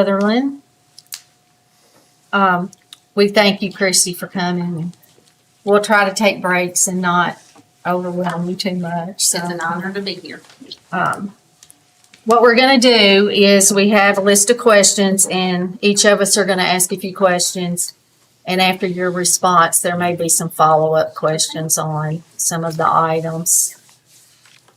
Southerland. We thank you, Christie, for coming. We'll try to take breaks and not overwhelm you too much. So, It's an honor to be here. what we're going to do is we have a list of questions, and each of us are going to ask a few questions. And after your response, there may be some follow-up questions on some of the items.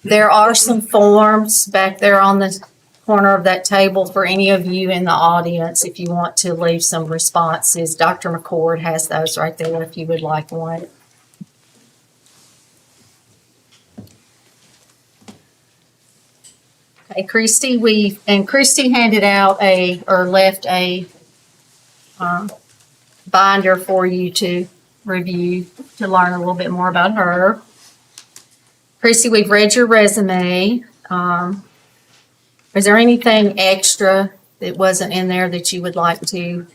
There are some forms back there on the corner of that table for any of you in the audience if you want to leave some responses. Dr. McCord has those right there if you would like one. Okay, Christie, Christie handed out left a binder for you to review to learn a little bit more about her. Christie, we've read your resume. Is there anything extra that wasn't in there that you would like to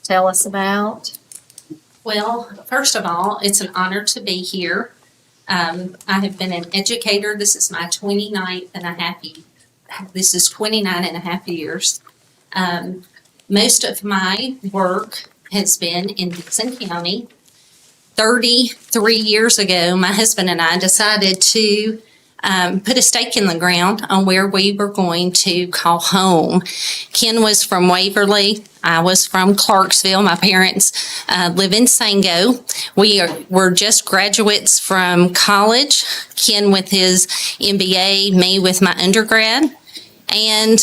tell us about? Well, first of all, it's an honor to be here. I have been an educator. This is my 29 and a half years. Most of my work has been in Dickson County. 33 years ago, my husband and I decided to put a stake in the ground on where we were going to call home. Ken was from Waverly. I was from Clarksville. My parents live in Sango. We're just graduates from college. Ken with his MBA, me with my undergrad. And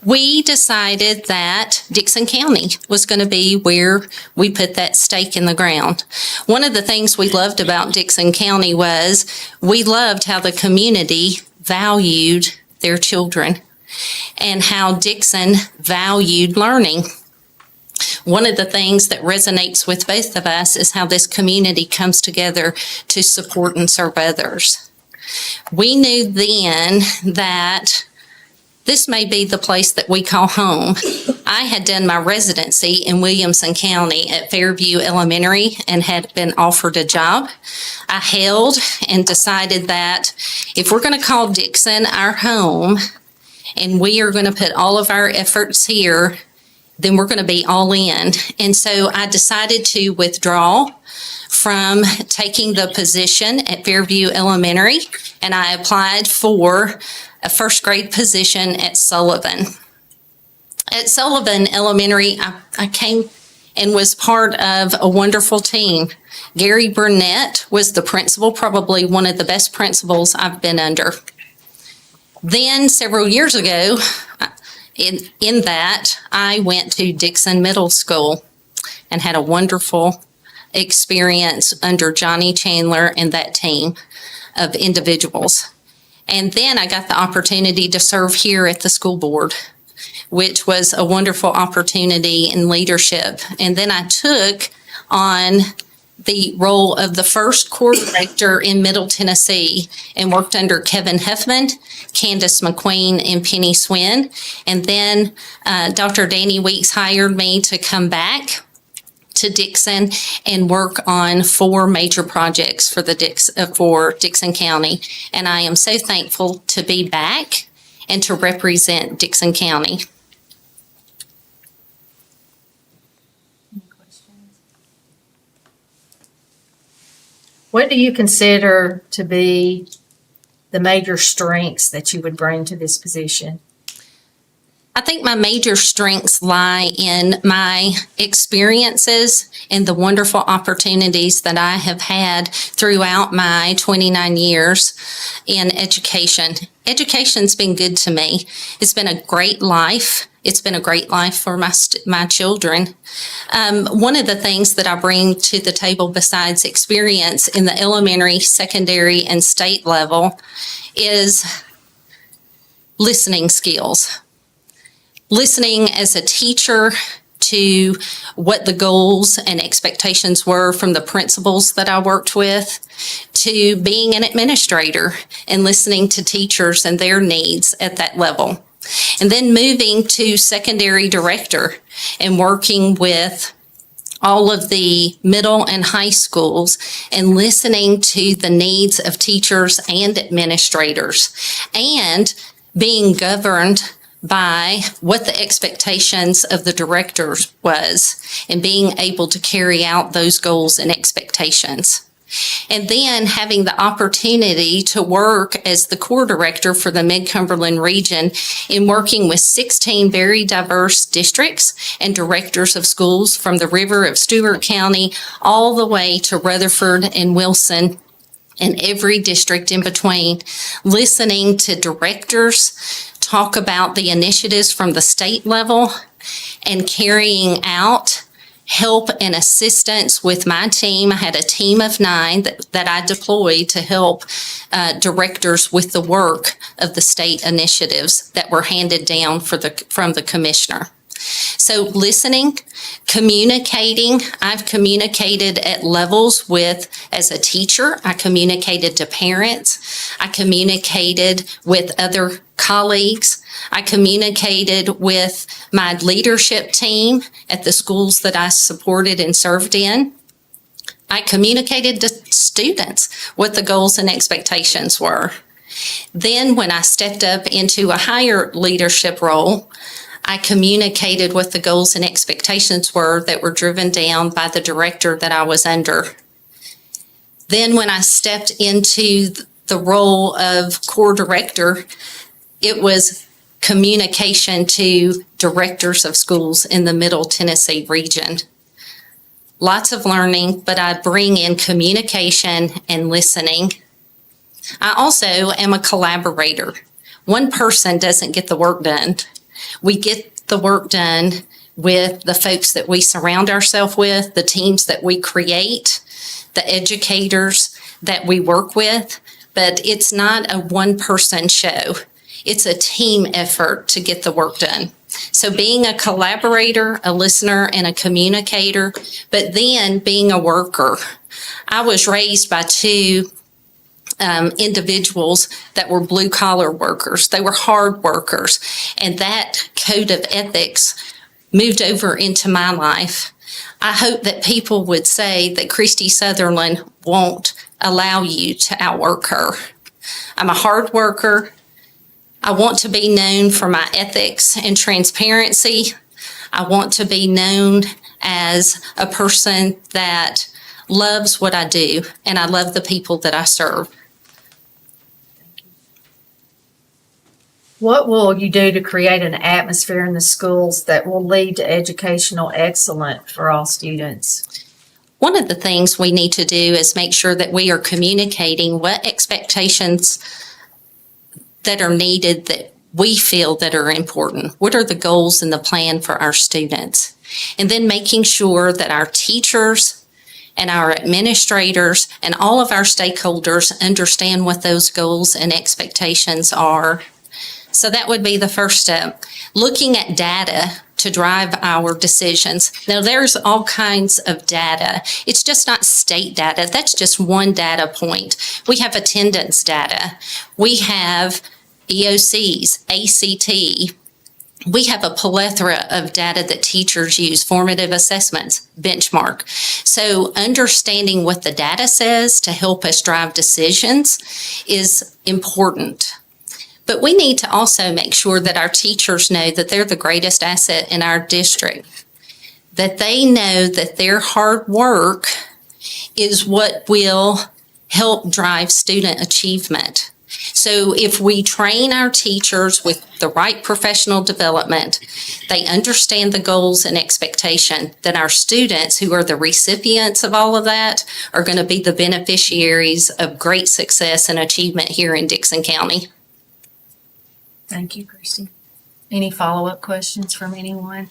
we decided that Dickson County was going to be where we put that stake in the ground. One of the things we loved about Dickson County was we loved how the community valued their children and how Dickson valued learning. One of the things that resonates with both of us is how this community comes together to support and serve others. We knew then that this may be the place that we call home. I had done my residency in Williamson County at Fairview Elementary and had been offered a job. I held and decided that if we're going to call Dickson our home and we are going to put all of our efforts here, then we're going to be all in. And so I decided to withdraw from taking the position at Fairview Elementary, and I applied for a first grade position at Sullivan. At Sullivan Elementary, I came and was part of a wonderful team. Gary Burnett was the principal, probably one of the best principals I've been under. Then several years ago, in that, I went to Dickson Middle School and had a wonderful experience under Johnny Chandler and that team of individuals. And then I got the opportunity to serve here at the school board, which was a wonderful opportunity in leadership. And then I took on the role of the first core director in Middle Tennessee and worked under Kevin Huffman, Candace McQueen, and Penny Swin. And then Dr. Danny Weeks hired me to come back to Dickson and work on 4 major projects for Dickson County. And I am so thankful to be back and to represent Dickson County. Any questions? What do you consider to be the major strengths that you would bring to this position? I think my major strengths lie in my experiences and the wonderful opportunities that I have had throughout my 29 years in education. Education's been good to me. It's been a great life. It's been a great life for my children. One of the things that I bring to the table besides experience in the elementary, secondary, and state level is listening skills. Listening as a teacher to what the goals and expectations were from the principals that I worked with, to being an administrator and listening to teachers and their needs at that level. And then moving to secondary director and working with all of the middle and high schools and listening to the needs of teachers and administrators and being governed by what the expectations of the directors was and being able to carry out those goals and expectations. And then having the opportunity to work as the core director for the Mid-Cumberland region in working with 16 very diverse districts and directors of schools from the river of Stewart County all the way to Rutherford and Wilson and every district in between, listening to directors talk about the initiatives from the state level and carrying out help and assistance with my team. I had a team of 9 that I deployed to help directors with the work of the state initiatives that were handed down from the commissioner. So listening, communicating. I've communicated at levels with, as a teacher, I communicated to parents. I communicated with other colleagues. I communicated with my leadership team at the schools that I supported and served in. I communicated to students what the goals and expectations were. Then when I stepped up into a higher leadership role, I communicated what the goals and expectations were that were driven down by the director that I was under. Then when I stepped into the role of core director, it was communication to directors of schools in the Middle Tennessee region. Lots of learning, but I bring in communication and listening. I also am a collaborator. One person doesn't get the work done. We get the work done with the folks that we surround ourselves with, the teams that we create, the educators that we work with, but it's not a one-person show. It's a team effort to get the work done. So being a collaborator, a listener, and a communicator, but then being a worker. I was raised by 2 individuals that were blue-collar workers. They were hard workers. And that code of ethics moved over into my life. I hope that people would say that Christie Southerland won't allow you to outwork her. I'm a hard worker. I want to be known for my ethics and transparency. I want to be known as a person that loves what I do, and I love the people that I serve. What will you do to create an atmosphere in the schools that will lead to educational excellence for all students? One of the things we need to do is make sure that we are communicating what expectations that are needed that we feel that are important. What are the goals and the plan for our students? And then making sure that our teachers and our administrators and all of our stakeholders understand what those goals and expectations are. So that would be the first step. Looking at data to drive our decisions. Now, there's all kinds of data. It's just not state data. That's just one data point. We have attendance data. We have EOCs, ACT. We have a plethora of data that teachers use, formative assessments, benchmark. So understanding what the data says to help us drive decisions is important. But we need to also make sure that our teachers know that they're the greatest asset in our district, that they know that their hard work is what will help drive student achievement. So if we train our teachers with the right professional development, they understand the goals and expectation, then our students, who are the recipients of all of that, are going to be the beneficiaries of great success and achievement here in Dickson County. Thank you, Christie. Any follow-up questions from anyone?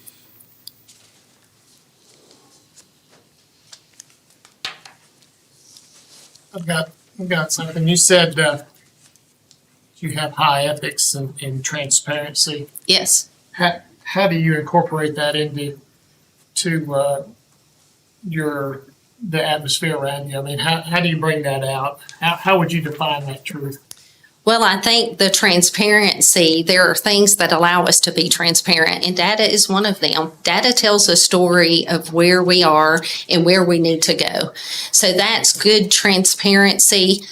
I've got something. You said you have high ethics and transparency. Yes. How do you incorporate that into the atmosphere around you? I mean, how do you bring that out? How would you define that truth? Well, I think the transparency, there are things that allow us to be transparent, and data is one of them. Data tells a story of where we are and where we need to go. So that's good transparency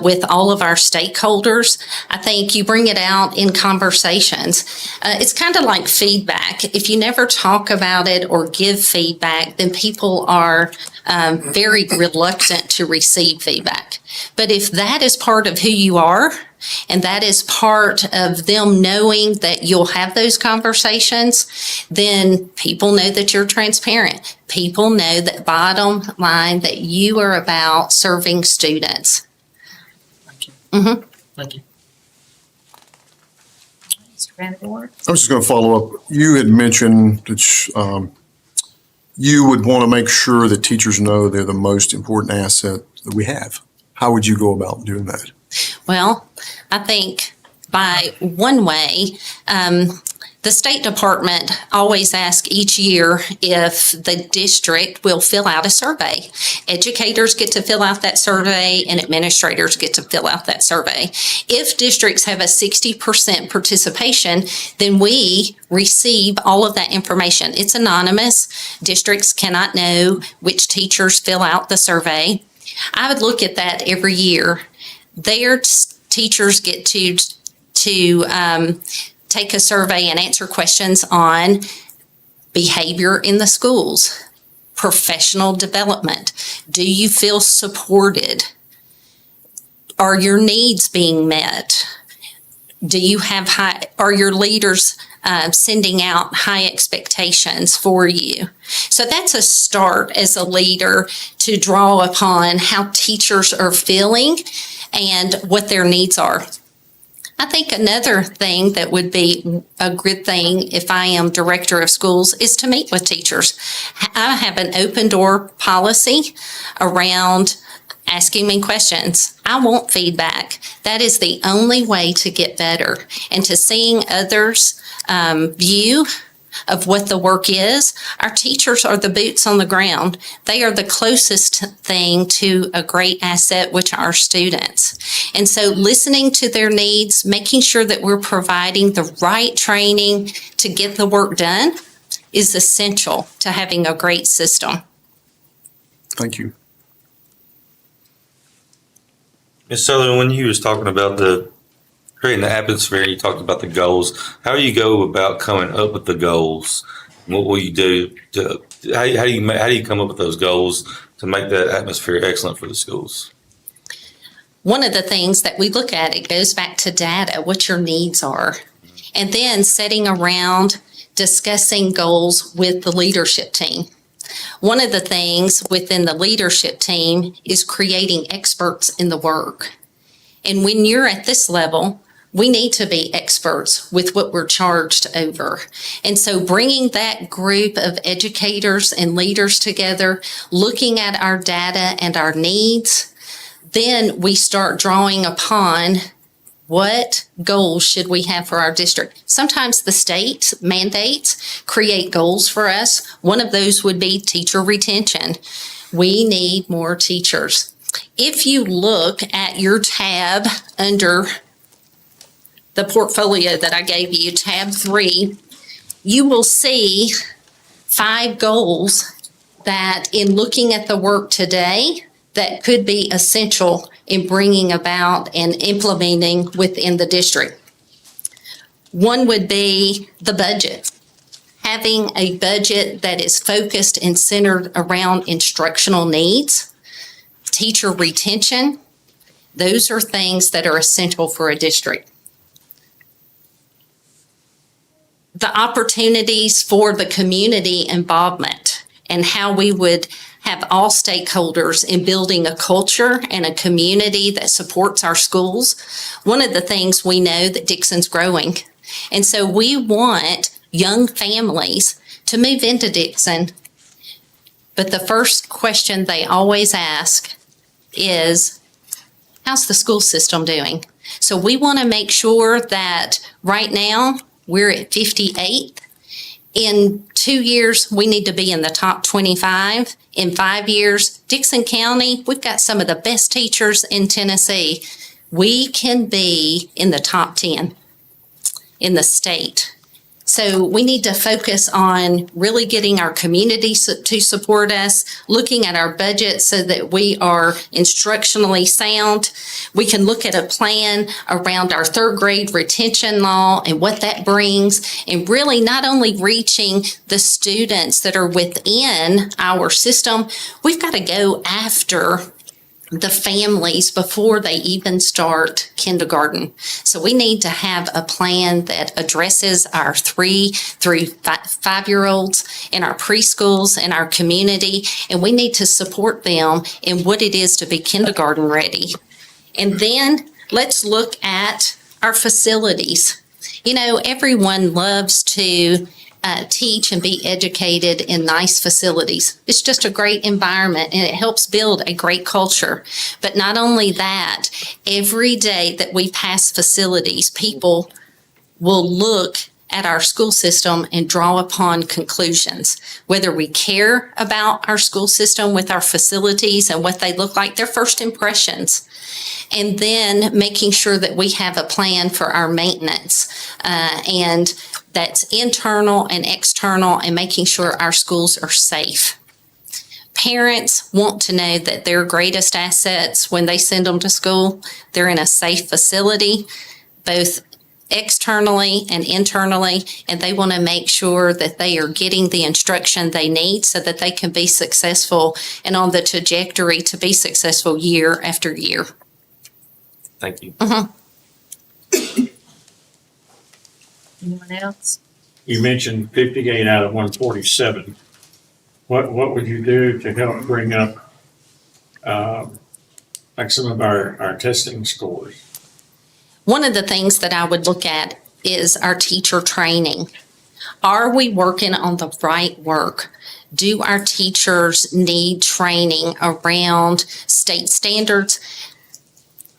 with all of our stakeholders. I think you bring it out in conversations. It's kind of like feedback. If you never talk about it or give feedback, then people are very reluctant to receive feedback. But if that is part of who you are, and that is part of them knowing that you'll have those conversations, then people know that you're transparent. People know that bottom line that you are about serving students. Thank you. Mm-hmm. Thank you. Mr. Vanderbilt? I was just going to follow up. You had mentioned that you would want to make sure that teachers know they're the most important asset that we have. How would you go about doing that? Well, I think by one way, the State Department always asks each year if the district will fill out a survey. Educators get to fill out that survey and administrators get to fill out that survey. If districts have a 60% participation, then we receive all of that information. It's anonymous. Districts cannot know which teachers fill out the survey. I would look at that every year. Their teachers get to take a survey and answer questions on behavior in the schools, professional development. Do you feel supported? Are your needs being met? Are your leaders sending out high expectations for you? So that's a start as a leader to draw upon how teachers are feeling and what their needs are. I think another thing that would be a good thing if I am director of schools is to meet with teachers. I have an open door policy around asking me questions. I want feedback. That is the only way to get better. And to seeing others' view of what the work is. Our teachers are the boots on the ground. They are the closest thing to a great asset, which are our students. And so listening to their needs, making sure that we're providing the right training to get the work done is essential to having a great system. Thank you. Ms. Southerland, when you was talking about creating the atmosphere, you talked about the goals. How do you go about coming up with the goals? What will you do how do you come up with those goals to make that atmosphere excellent for the schools? One of the things that we look at, it goes back to data, what your needs are, and then setting around discussing goals with the leadership team. One of the things within the leadership team is creating experts in the work. And when you're at this level, we need to be experts with what we're charged over. And so bringing that group of educators and leaders together, looking at our data and our needs, then we start drawing upon what goals should we have for our district. Sometimes the state mandates create goals for us. One of those would be teacher retention. We need more teachers. If you look at your tab under the portfolio that I gave you, tab 3, you will see 5 goals that in looking at the work today that could be essential in bringing about and implementing within the district. One would be the budget. Having a budget that is focused and centered around instructional needs, teacher retention. Those are things that are essential for a district. The opportunities for the community involvement and how we would have all stakeholders in building a culture and a community that supports our schools. One of the things we know that Dickson's growing. And so we want young families to move into Dickson. But the first question they always ask is, how's the school system doing? So we want to make sure that right now we're at 58th. In 2 years, we need to be in the top 25. In 5 years, Dickson County, we've got some of the best teachers in Tennessee. we can be in the top 10 in the state. So we need to focus on really getting our community to support us, looking at our budget so that we are instructionally sound. We can look at a plan around our third grade retention law and what that brings, and really not only reaching the students that are within our system, we've got to go after the families before they even start kindergarten. So we need to have a plan that addresses our 3 through 5-year-olds in our preschools and our community, and we need to support them in what it is to be kindergarten ready. And then let's look at our facilities. You know, everyone loves to teach and be educated in nice facilities. It's just a great environment and it helps build a great culture. But not only that, every day that we pass facilities, people will look at our school system and draw upon conclusions. Whether we care about our school system with our facilities and what they look like, their first impressions. And then making sure that we have a plan for our maintenance, and that's internal and external, and making sure our schools are safe. Parents want to know that their greatest assets when they send them to school, they're in a safe facility, both externally and internally, and they want to make sure that they are getting the instruction they need so that they can be successful and on the trajectory to be successful year after year. Thank you. Anyone else? You mentioned 58 out of 147. What would you do to help bring up like some of our testing scores? One of the things that I would look at is our teacher training. Are we working on the right work? Do our teachers need training around state standards?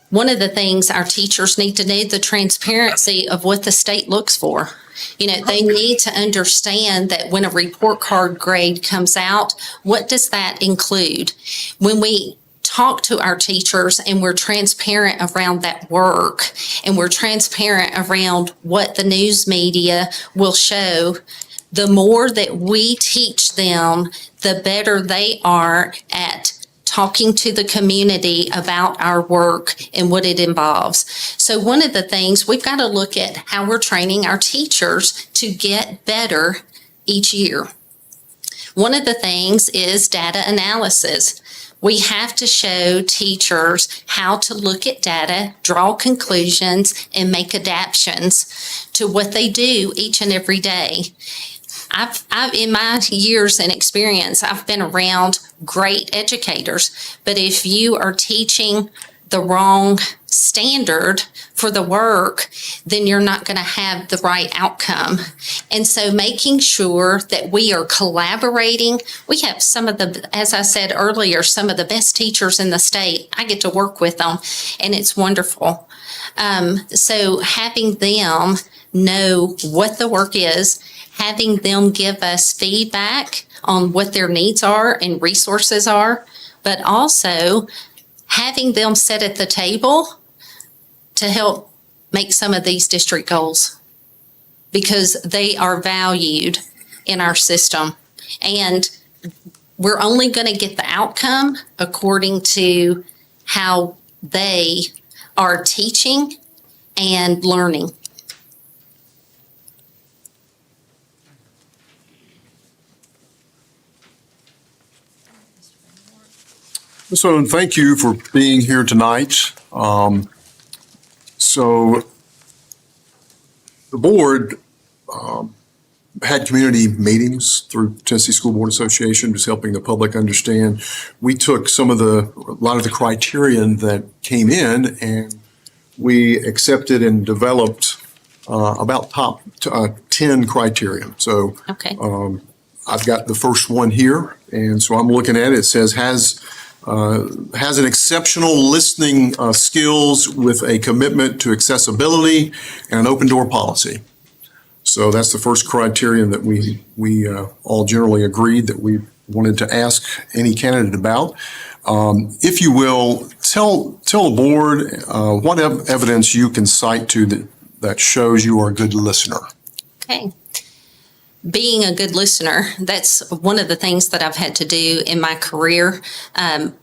One of the things our teachers need to know, the transparency of what the state looks for. You know, they need to understand that when a report card grade comes out, what does that include? When we talk to our teachers and we're transparent around that work and we're transparent around what the news media will show, the more that we teach them, the better they are at talking to the community about our work and what it involves. So one of the things, we've got to look at how we're training our teachers to get better each year. One of the things is data analysis. We have to show teachers how to look at data, draw conclusions, and make adaptations to what they do each and every day. I've in my years and experience, I've been around great educators, but if you are teaching the wrong standard for the work, then you're not going to have the right outcome. And so making sure that we are collaborating, we have some of the, as I said earlier, some of the best teachers in the state. I get to work with them and it's wonderful. So having them know what the work is, having them give us feedback on what their needs are and resources are, but also having them sit at the table to help make some of these district goals because they are valued in our system. And we're only going to get the outcome according to how they are teaching and learning. So thank you for being here tonight. So the board had community meetings through Tennessee School Board Association, just helping the public understand. We took a lot of the criterion that came in and we accepted and developed about top 10 criterion. So Okay. I've got the first one here, and so I'm looking at it. It says has an exceptional listening skills with a commitment to accessibility and an open door policy. So that's the first criterion that we all generally agreed that we wanted to ask any candidate about. If you will, Tell the board what evidence you can cite to that shows you are a good listener. Okay. Being a good listener, that's one of the things that I've had to do in my career.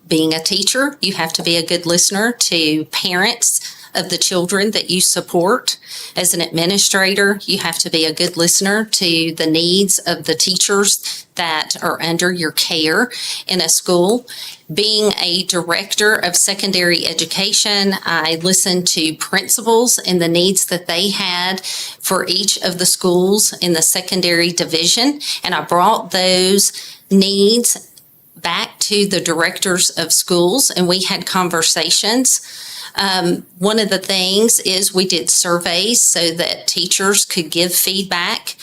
Being a teacher, you have to be a good listener to parents of the children that you support. As an administrator, you have to be a good listener to the needs of the teachers that are under your care in a school. Being a director of secondary education, I listened to principals and the needs that they had for each of the schools in the secondary division, and I brought those needs back to the directors of schools, and we had conversations. One of the things is we did surveys so that teachers could give feedback,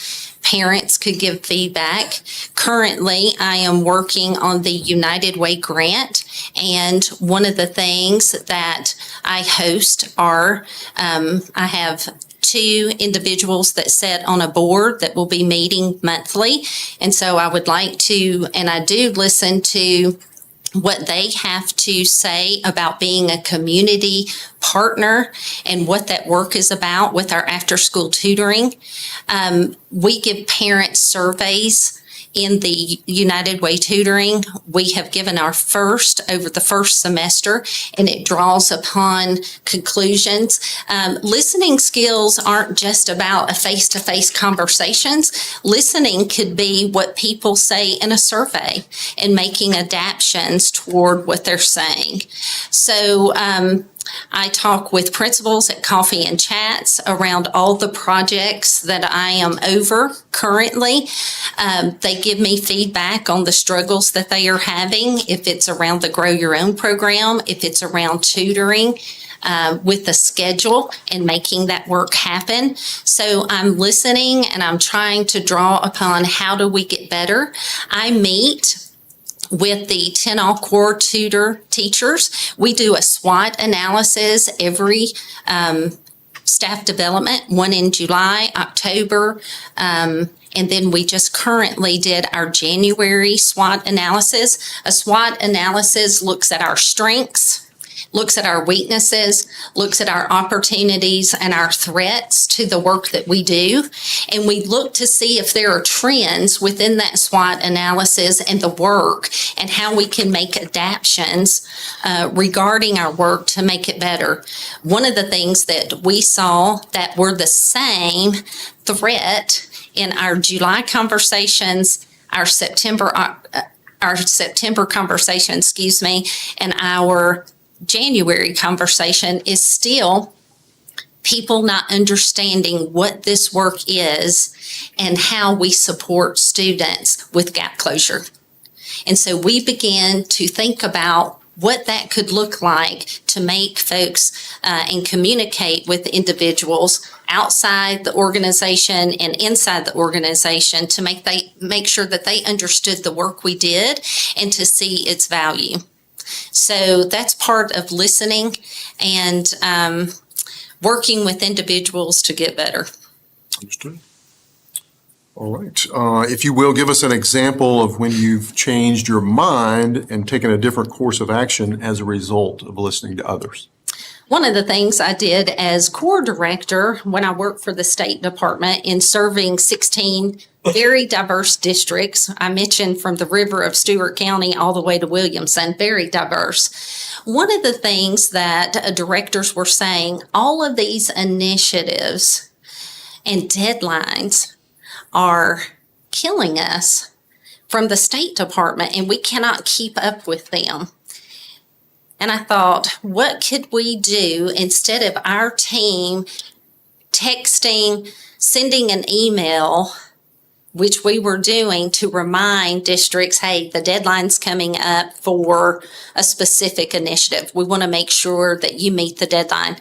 parents could give feedback. Currently, I am working on the United Way grant, and one of the things that I host are, I have 2 individuals that sit on a board that will be meeting monthly. And so I would like to, and I do listen to what they have to say about being a community partner and what that work is about with our after-school tutoring. We give parents surveys in the United Way tutoring. We have given our first over the first semester, and it draws upon conclusions. Listening skills aren't just about a face-to-face conversations. Listening could be what people say in a survey and making adaptations toward what they're saying. So, I talk with principals at coffee and chats around all the projects that I am over currently. They give me feedback on the struggles that they are having, if it's around the Grow Your Own program, if it's around tutoring, with the schedule and making that work happen. So I'm listening and I'm trying to draw upon how do we get better. I meet with the 10 all-core tutor teachers. We do a SWOT analysis every staff development, one in July, October, and then we just currently did our January SWOT analysis. A SWOT analysis looks at our strengths, looks at our weaknesses, looks at our opportunities and our threats to the work that we do. And we look to see if there are trends within that SWOT analysis and the work and how we can make adaptations regarding our work to make it better. One of the things that we saw that were the same threat in our July conversations, our September conversation, and our January conversation is still people not understanding what this work is and how we support students with gap closure. And so we began to think about what that could look like to make folks and communicate with individuals outside the organization and inside the organization to make sure that they understood the work we did and to see its value. So that's part of listening and working with individuals to get better. Understood. All right. If you will, give us an example of when you've changed your mind and taken a different course of action as a result of listening to others. One of the things I did as core director when I worked for the State Department in serving 16 very diverse districts, I mentioned from the river of Stewart County all the way to Williamson, very diverse. One of the things that directors were saying, all of these initiatives and deadlines are killing us from the State Department, and we cannot keep up with them. And I thought, what could we do instead of our team texting, sending an email, which we were doing to remind districts, hey, the deadline's coming up for a specific initiative. We want to make sure that you meet the deadline.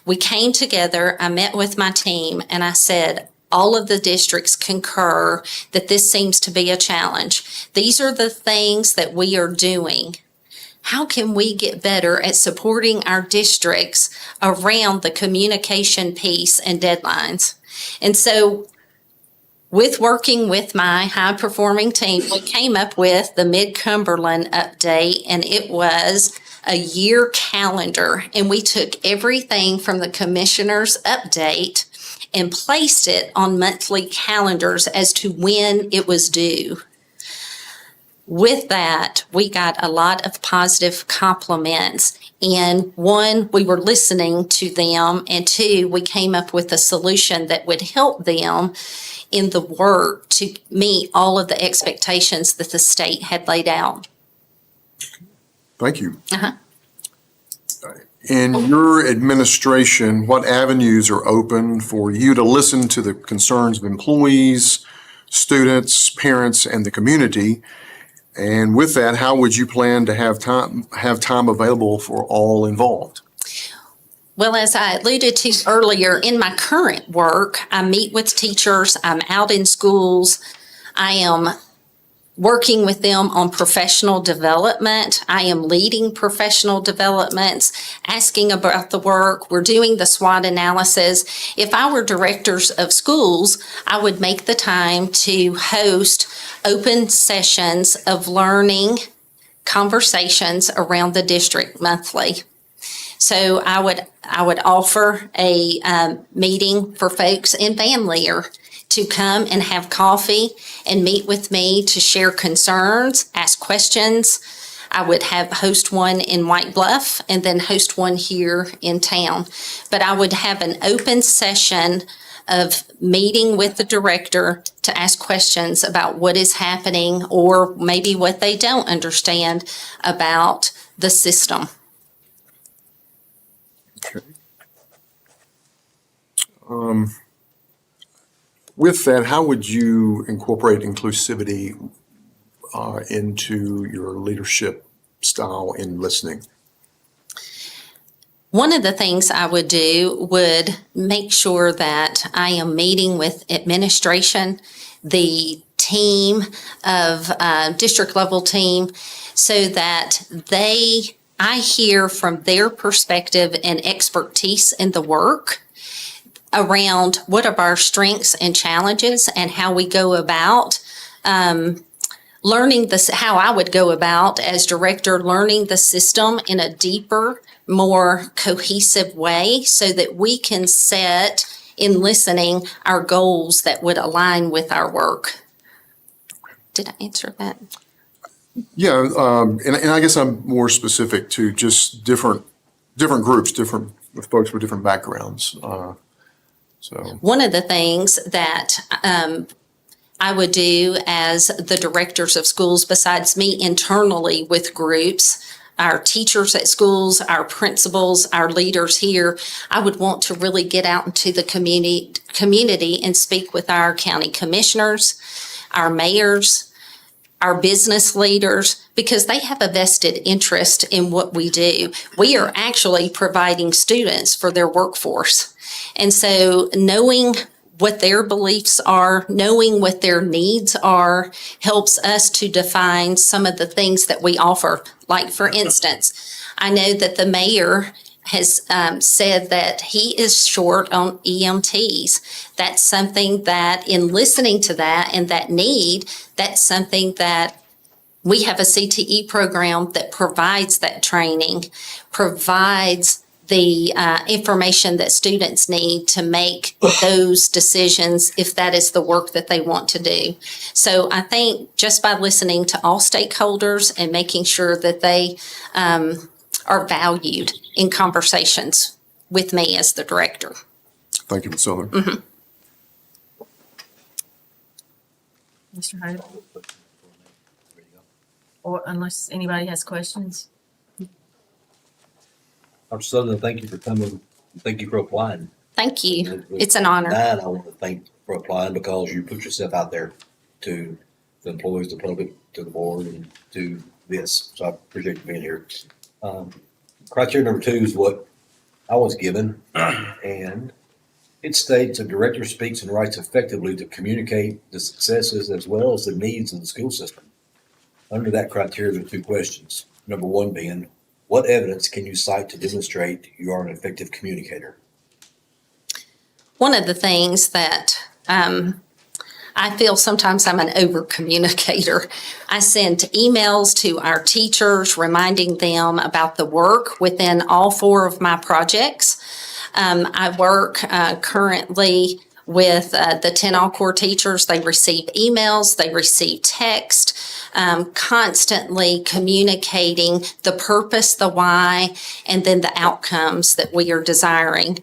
We came together, I met with my team, and I said, all of the districts concur that this seems to be a challenge. These are the things that we are doing. How can we get better at supporting our districts around the communication piece and deadlines? And so with working with my high-performing team, we came up with the Mid-Cumberland update, and it was a year calendar, and we took everything from the commissioner's update and placed it on monthly calendars as to when it was due. With that, we got a lot of positive compliments. And one, we were listening to them, and two, we came up with a solution that would help them in the work to meet all of the expectations that the state had laid out. Thank you. Uh-huh. In your administration, what avenues are open for you to listen to the concerns of employees, students, parents, and the community? And with that, how would you plan to have time available for all involved? Well, as I alluded to earlier, in my current work, I meet with teachers, I'm out in schools, I am working with them on professional development. I am leading professional developments, asking about the work. We're doing the SWOT analysis. If I were directors of schools, I would make the time to host open sessions of learning conversations around the district monthly. So I would offer a meeting for folks in Van Leer to come and have coffee and meet with me to share concerns, ask questions. I would host one in White Bluff and then host one here in town. But I would have an open session of meeting with the director to ask questions about what is happening or maybe what they don't understand about the system. Okay. With that, how would you incorporate inclusivity into your leadership style in listening? One of the things I would do would make sure that I am meeting with administration, the team of district level team, so that I hear from their perspective and expertise in the work around what are our strengths and challenges and how we go about learning this, how I would go about as director, learning the system in a deeper, more cohesive way so that we can set in listening our goals that would align with our work. Did I answer that? Yeah, and I guess I'm more specific to just different groups, different folks with different backgrounds. So one of the things that I would do as the directors of schools, besides me internally with groups, our teachers at schools, our principals, our leaders here, I would want to really get out into the community and speak with our county commissioners, our mayors, our business leaders, because they have a vested interest in what we do. We are actually providing students for their workforce. And so knowing what their beliefs are, knowing what their needs are, helps us to define some of the things that we offer. Like, for instance, I know that the mayor has said that he is short on EMTs. That's something that, in listening to that and that need, that's something that we have a CTE program that provides that training, provides the information that students need to make those decisions if that is the work that they want to do. So I think just by listening to all stakeholders and making sure that they are valued in conversations with me as the director. thank you, Ms. Southern. Mm-hmm. Mr. Hyde? Or unless anybody has questions? Dr. Southerland, thank you for coming. Thank you for applying. Thank you. It's an honor. And I want to thank you for applying because you put yourself out there to the employees, the public, to the board, and to this. So I appreciate you being here. Criteria number 2 is what I was given, and it states a director speaks and writes effectively to communicate the successes as well as the needs of the school system. Under that criteria, there are 2 questions. Number 1 being, what evidence can you cite to demonstrate you are an effective communicator? One of the things that I feel sometimes I'm an over communicator. I send emails to our teachers reminding them about the work within all 4 of my projects. I work currently with the 10 all-core teachers. They receive emails, they receive text, constantly communicating the purpose, the why, and then the outcomes that we are desiring.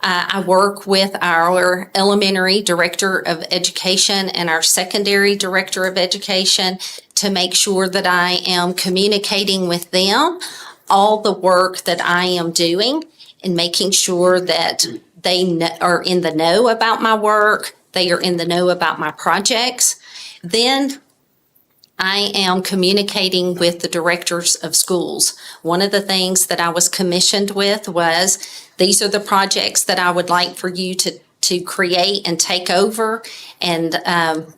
I work with our elementary director of education and our secondary director of education to make sure that I am communicating with them all the work that I am doing and making sure that they are in the know about my work, they are in the know about my projects. Then I am communicating with the directors of schools. One of the things that I was commissioned with was, these are the projects that I would like for you to create and take over. And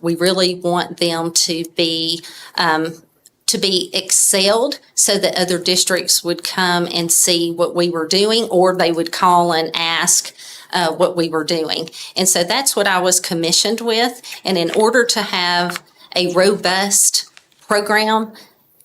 we really want them to be excelled so that other districts would come and see what we were doing, or they would call and ask what we were doing. And so that's what I was commissioned with. And in order to have a robust program,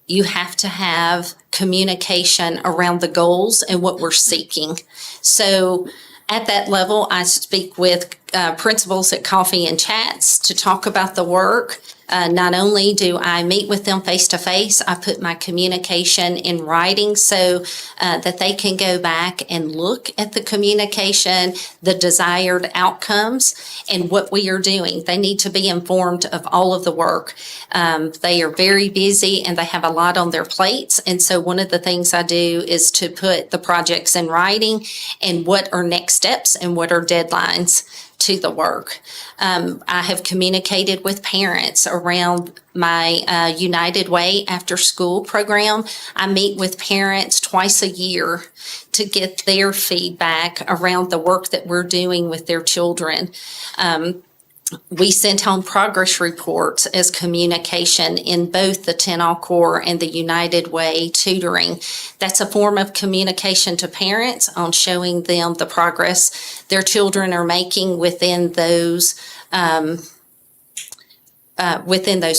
you have to have communication around the goals and what we're seeking. So at that level, I speak with principals at coffee and chats to talk about the work. Not only do I meet with them face to face, I put my communication in writing so that they can go back and look at the communication, the desired outcomes, and what we are doing. They need to be informed of all of the work. They are very busy and they have a lot on their plates. And so one of the things I do is to put the projects in writing and what are next steps and what are deadlines to the work. I have communicated with parents around my United Way after school program. I meet with parents twice a year to get their feedback around the work that we're doing with their children. We send home progress reports as communication in both the 10 All Core and the United Way tutoring. That's a form of communication to parents on showing them the progress their children are making within those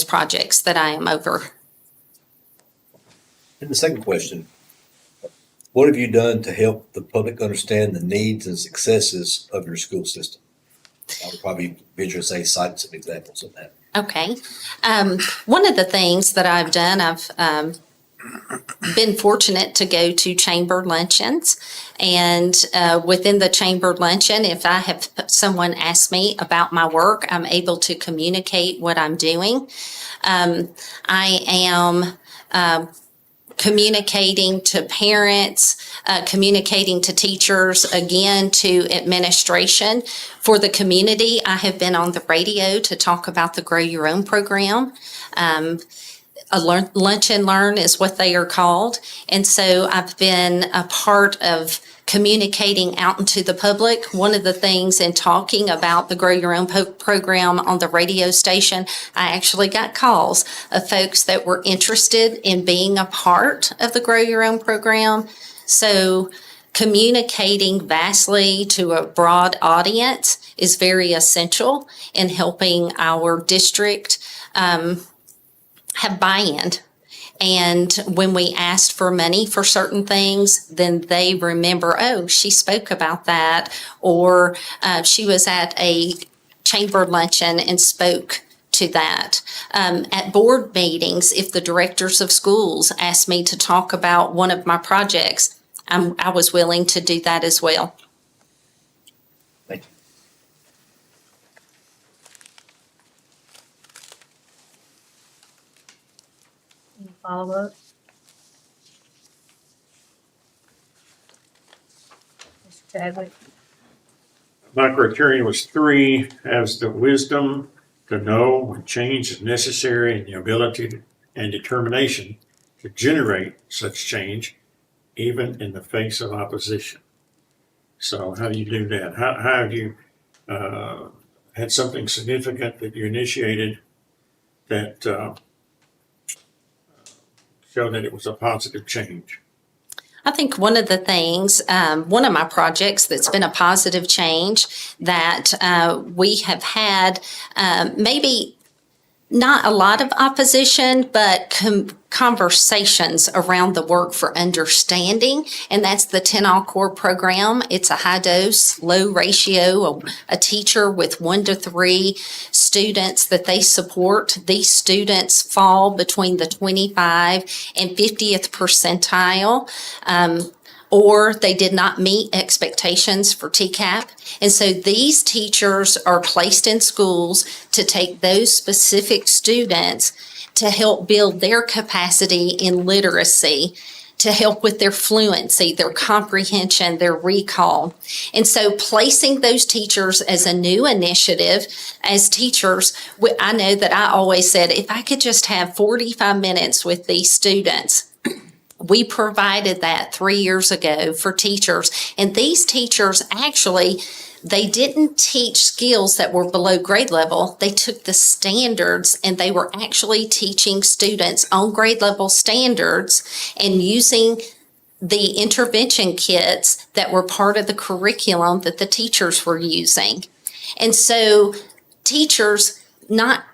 projects that I am over. And the second question, what have you done to help the public understand the needs and successes of your school system? I would probably venture to say cite some examples of that. Okay. One of the things that I've done, I've been fortunate to go to chamber luncheons. And within the chamber luncheon, if I have someone ask me about my work, I'm able to communicate what I'm doing. I am communicating to parents, communicating to teachers, again, to administration. For the community, I have been on the radio to talk about the Grow Your Own program. Lunch and Learn is what they are called. And so I've been a part of communicating out into the public. One of the things in talking about the Grow Your Own program on the radio station, I actually got calls of folks that were interested in being a part of the Grow Your Own program. So communicating vastly to a broad audience is very essential in helping our district have buy-in. And when we asked for money for certain things, then they remember, oh, she spoke about that, or she was at a chamber luncheon and spoke to that. At board meetings, if the directors of schools asked me to talk about one of my projects, I was willing to do that as well. Thank you. Any follow-up? Mr. Chadwick? My criteria was 3, has the wisdom to know when change is necessary and the ability and determination to generate such change, even in the face of opposition. So how do you do that? How have you had something significant that you initiated that showed that it was a positive change? I think one of the things, one of my projects that's been a positive change that we have had, maybe not a lot of opposition, but conversations around the work for understanding, and that's the 10 All Core program. It's a high dose, low ratio, a teacher with 1 to 3 students that they support. These students fall between the 25 and 50th percentile. Or they did not meet expectations for TCAP. And so these teachers are placed in schools to take those specific students to help build their capacity in literacy, to help with their fluency, their comprehension, their recall. And so placing those teachers as a new initiative, as teachers, I know that I always said, if I could just have 45 minutes with these students, we provided that 3 years ago for teachers. And these teachers actually, they didn't teach skills that were below grade level. They took the standards and they were actually teaching students on grade level standards and using the intervention kits that were part of the curriculum that the teachers were using. And so teachers not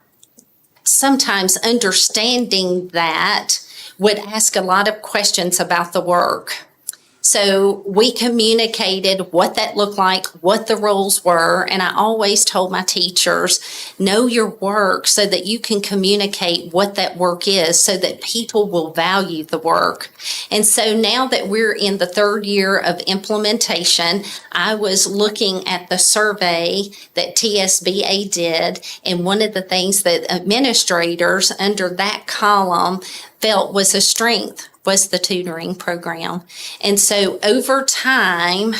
sometimes understanding that would ask a lot of questions about the work. So we communicated what that looked like, what the roles were, and I always told my teachers, know your work so that you can communicate what that work is so that people will value the work. And so now that we're in the 3rd year of implementation, I was looking at the survey that TSBA did, and one of the things that administrators under that column felt was a strength was the tutoring program. And so over time,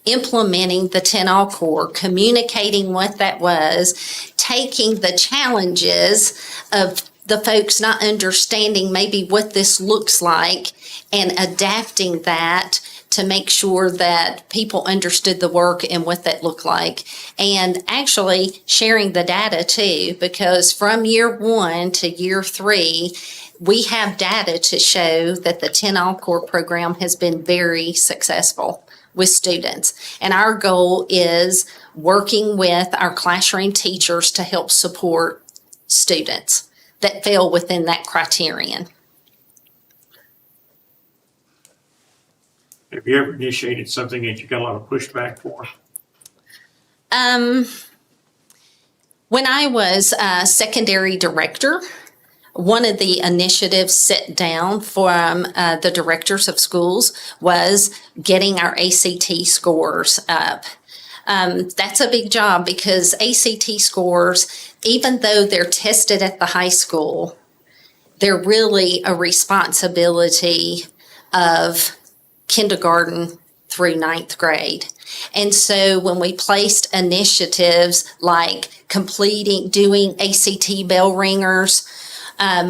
implementing the 10 All Core, communicating what that was, taking the challenges of the folks not understanding maybe what this looks like and adapting that to make sure that people understood the work and what that looked like. And actually sharing the data too, because from year 1 to year 3, we have data to show that the 10 All Core program has been very successful with students. And our goal is working with our classroom teachers to help support students that fell within that criterion. Have you ever initiated something that you got a lot of pushback for? When I was secondary director, one of the initiatives set down from the directors of schools was getting our ACT scores up. That's a big job because ACT scores, even though they're tested at the high school, they're really a responsibility of kindergarten through 9th grade. And so when we placed initiatives like doing ACT bell ringers,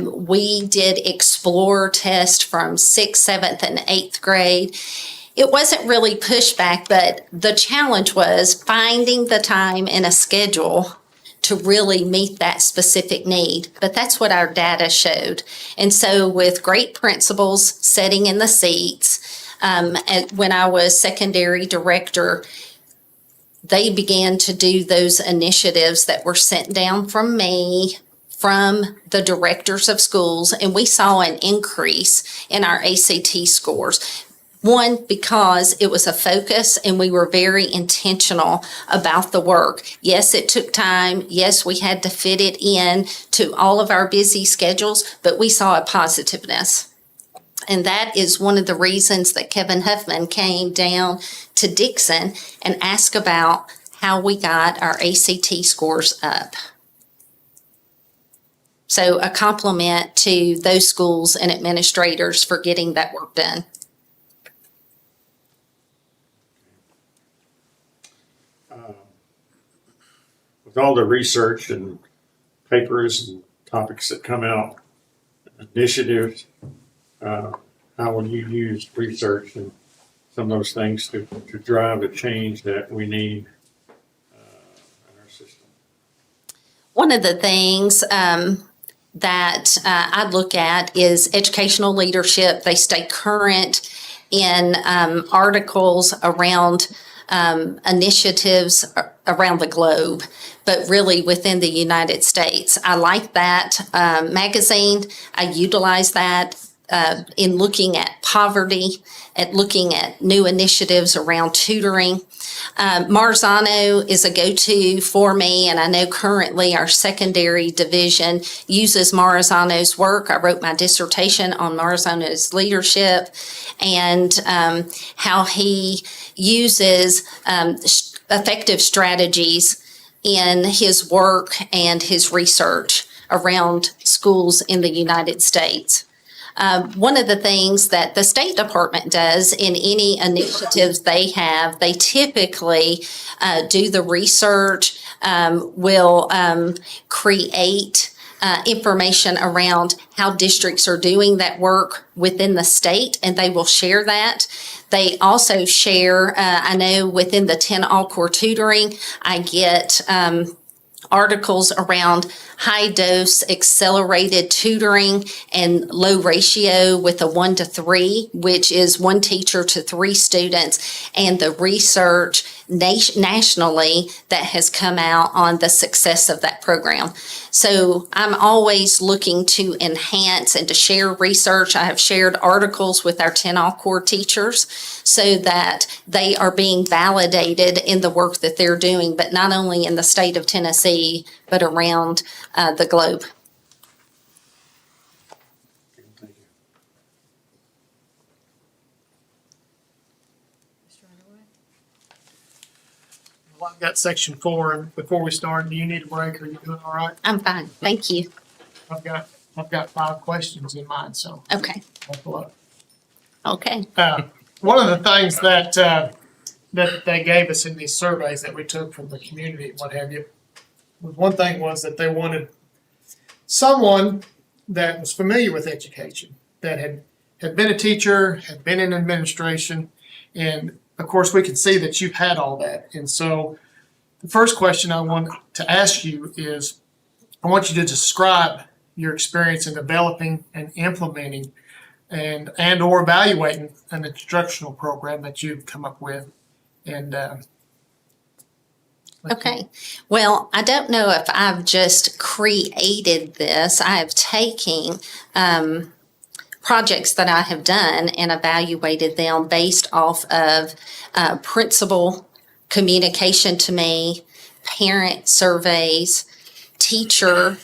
we did Explore test from 6th, 7th, and 8th grade. It wasn't really pushback, but the challenge was finding the time in a schedule to really meet that specific need. But that's what our data showed. And so with great principals sitting in the seats, when I was secondary director, they began to do those initiatives that were sent down from me, from the directors of schools, and we saw an increase in our ACT scores. One, because it was a focus and we were very intentional about the work. Yes, it took time. Yes, we had to fit it in to all of our busy schedules, but we saw a positiveness. And that is one of the reasons that Kevin Huffman came down to Dickson and asked about how we got our ACT scores up. So a compliment to those schools and administrators for getting that work done. With all the research and papers and topics that come out, initiatives, how will you use research and some of those things to drive the change that we need in our system? One of the things that I look at is educational leadership. They stay current in articles around initiatives around the globe, but really within the United States. I like that magazine. I utilize that in looking at poverty, at looking at new initiatives around tutoring. Marzano is a go-to for me, and I know currently our secondary division uses Marzano's work. I wrote my dissertation on Marzano's leadership and how he uses effective strategies in his work and his research around schools in the United States. One of the things that the State Department does in any initiatives they have, they typically do the research, will create information around how districts are doing that work within the state, and they will share that. They also share, I know within the 10 all-core tutoring, I get articles around high dose accelerated tutoring and low ratio with a 1-to-3, which is one teacher to 3 students, and the research nationally that has come out on the success of that program. So I'm always looking to enhance and to share research. I have shared articles with our 10 all-core teachers so that they are being validated in the work that they're doing, but not only in the state of Tennessee, but around the globe. Well, I've got section 4, and before we start, do you need a break, or are you doing all right? I'm fine. Thank you. I've got 5 questions in mind, so Okay. buckle up. Okay. One of the things that they gave us in these surveys that we took from the community and what have you, one thing was that they wanted someone that was familiar with education, that had been a teacher, had been in administration, and of course we can see that you've had all that. And so the first question I want to ask you is, I want you to describe your experience in developing and implementing and or evaluating an instructional program that you've come up with. And Okay. Well, I don't know if I've just created this. I have taken projects that I have done and evaluated them based off of principal communication to me, parent surveys, teacher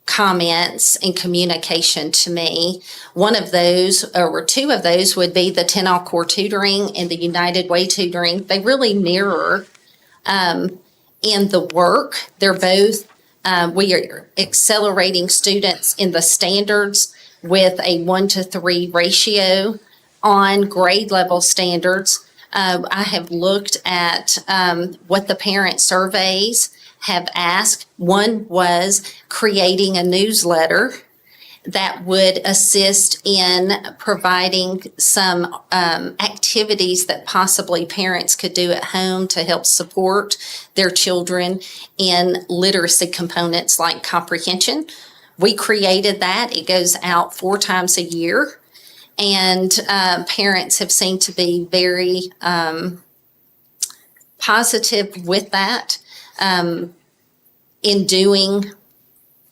comments and communication to me. One of those, or 2 of those, would be the 10 all-core tutoring and the United Way tutoring. They really mirror in the work. They're both, we are accelerating students in the standards with a 1-to-3 ratio on grade level standards. I have looked at what the parent surveys have asked. One was creating a newsletter that would assist in providing some activities that possibly parents could do at home to help support their children in literacy components like comprehension. We created that. It goes out 4 times a year, and parents have seemed to be very positive with that in doing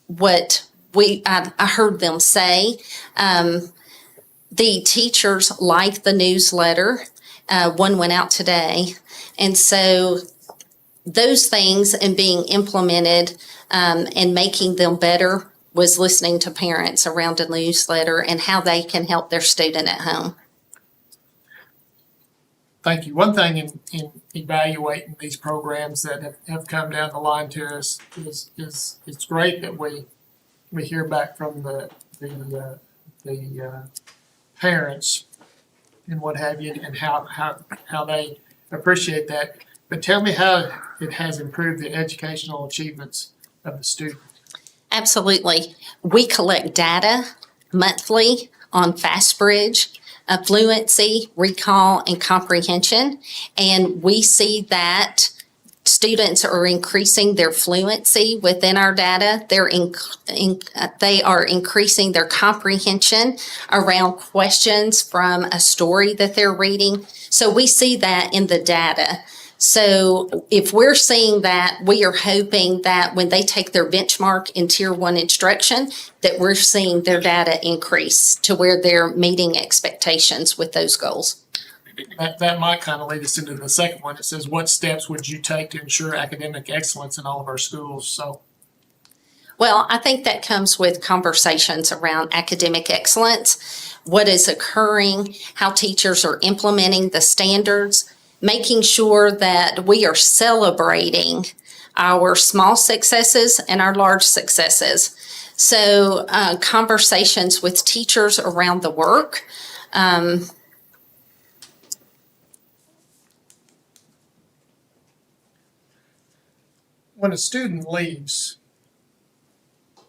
what I heard them say. The teachers like the newsletter. One went out today. And so those things and being implemented and making them better was listening to parents around a newsletter and how they can help their student at home. thank you. One thing in evaluating these programs that have come down the line to us is it's great that we hear back from the parents and what have you, and how they appreciate that. But tell me how it has improved the educational achievements of the student. Absolutely. We collect data monthly on FastBridge, fluency, recall, and comprehension. And we see that students are increasing their fluency within our data. They are increasing their comprehension around questions from a story that they're reading. So we see that in the data. So if we're seeing that, we are hoping that when they take their benchmark in Tier 1 instruction, that we're seeing their data increase to where they're meeting expectations with those goals. That might kind of lead us into the second one. It says, what steps would you take to ensure academic excellence in all of our schools? So, Well, I think that comes with conversations around academic excellence, what is occurring, how teachers are implementing the standards, making sure that we are celebrating our small successes and our large successes. So conversations with teachers around the work. when a student leaves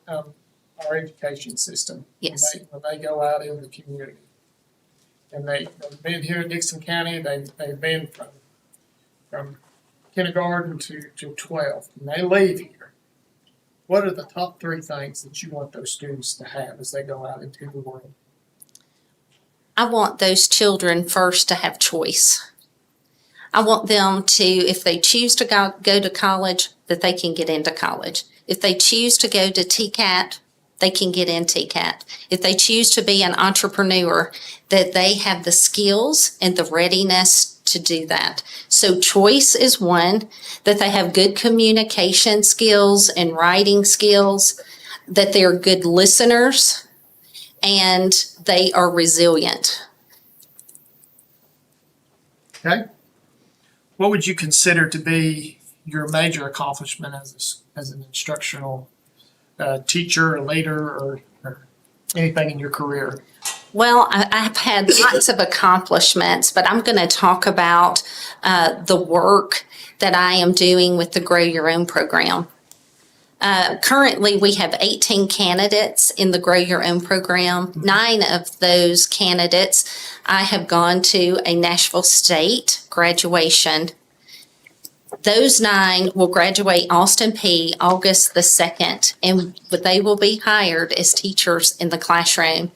our education system, Yes. when they go out in the community, and they've been here in Dickson County, they've been from kindergarten to 12, and they leave here. What are the top 3 things that you want those students to have as they go out into the world? I want those children first to have choice. I want them to, if they choose to go to college, that they can get into college. If they choose to go to TCAT, they can get in TCAT. If they choose to be an entrepreneur, that they have the skills and the readiness to do that. So choice is one, that they have good communication skills and writing skills, that they're good listeners, and they are resilient. Okay. What would you consider to be your major accomplishment as an instructional teacher or leader or anything in your career? Well, I've had lots of accomplishments, but I'm going to talk about the work that I am doing with the Grow Your Own program. Currently, we have 18 candidates in the Grow Your Own program. 9 of those candidates, I have gone to a Nashville State graduation. Those 9 will graduate Austin Peay August the 2nd, and they will be hired as teachers in the classroom.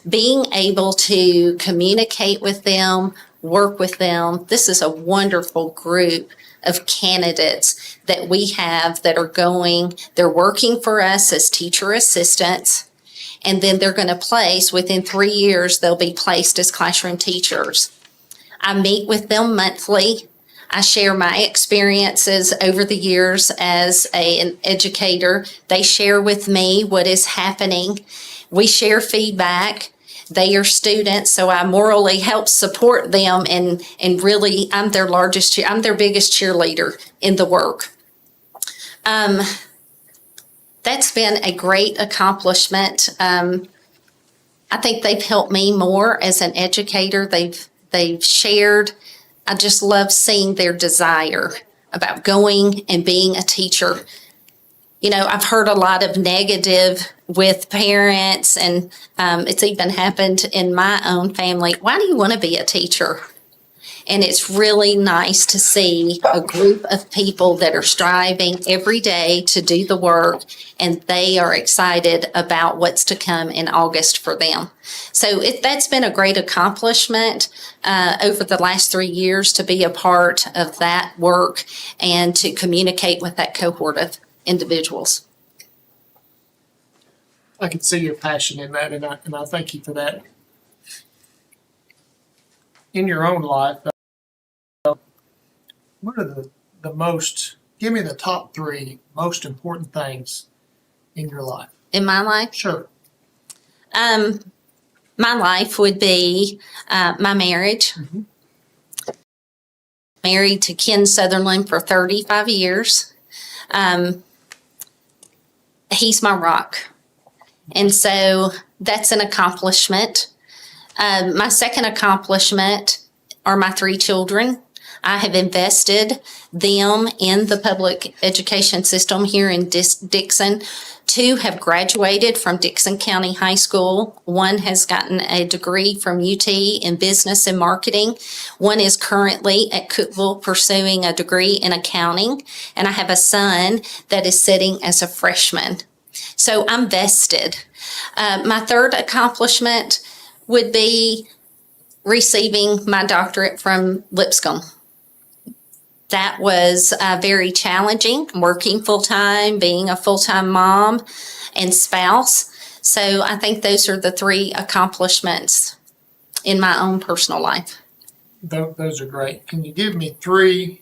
Being able to communicate with them, work with them, this is a wonderful group of candidates that we have that are going, they're working for us as teacher assistants, and then they're going to place, within 3 years, they'll be placed as classroom teachers. I meet with them monthly. I share my experiences over the years as an educator. They share with me what is happening. We share feedback. They are students, so I morally help support them, and really, I'm their biggest cheerleader in the work. That's been a great accomplishment. I think they've helped me more as an educator. They've shared. I just love seeing their desire about going and being a teacher. You know, I've heard a lot of negative with parents, and it's even happened in my own family. Why do you want to be a teacher? And it's really nice to see a group of people that are striving every day to do the work, and they are excited about what's to come in August for them. So that's been a great accomplishment over the last 3 years to be a part of that work and to communicate with that cohort of individuals. I can see your passion in that, and I thank you for that. In your own life, what are give me the top 3 most important things in your life? In my life? Sure. My life would be my marriage. Mhm. Married to Ken Southerland for 35 years. He's my rock. And so that's an accomplishment. My second accomplishment are my 3 children. I have invested them in the public education system here in Dickson. 2 have graduated from Dickson County High School. 1 has gotten a degree from UT in business and marketing. 1 is currently at Cookeville pursuing a degree in accounting. And I have a son that is sitting as a freshman. So I'm vested. My third accomplishment would be receiving my doctorate from Lipscomb. That was very challenging, working full-time, being a full-time mom and spouse. So I think those are the 3 accomplishments in my own personal life. Those are great. Can you give me your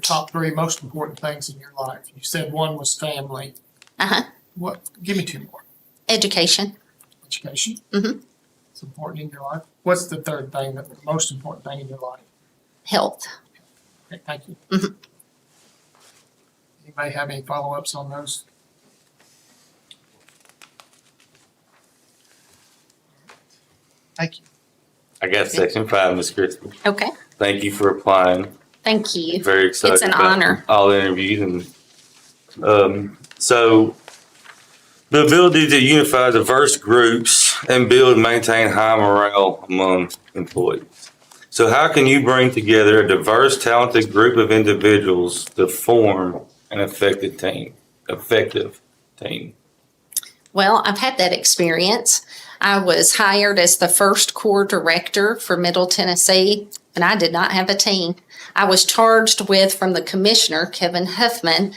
top 3 most important things in your life? You said 1 was family. What? Give me 2 more. Education. Education. Mhm. It's important in your life. What's the third thing, the most important thing in your life? Health. Okay, thank you. Mhm. Anybody have any follow-ups on those? Thank you. I got section 5, Ms. Christie. Okay. Thank you for applying. Thank you. Very excited. It's an about honor. all the interviews so the ability to unify diverse groups and build and maintain high morale among employees. So how can you bring together a diverse, talented group of individuals to form an effective team? Well, I've had that experience. I was hired as the first Corps director for Middle Tennessee, and I did not have a team. I was charged with, from the commissioner, Kevin Huffman,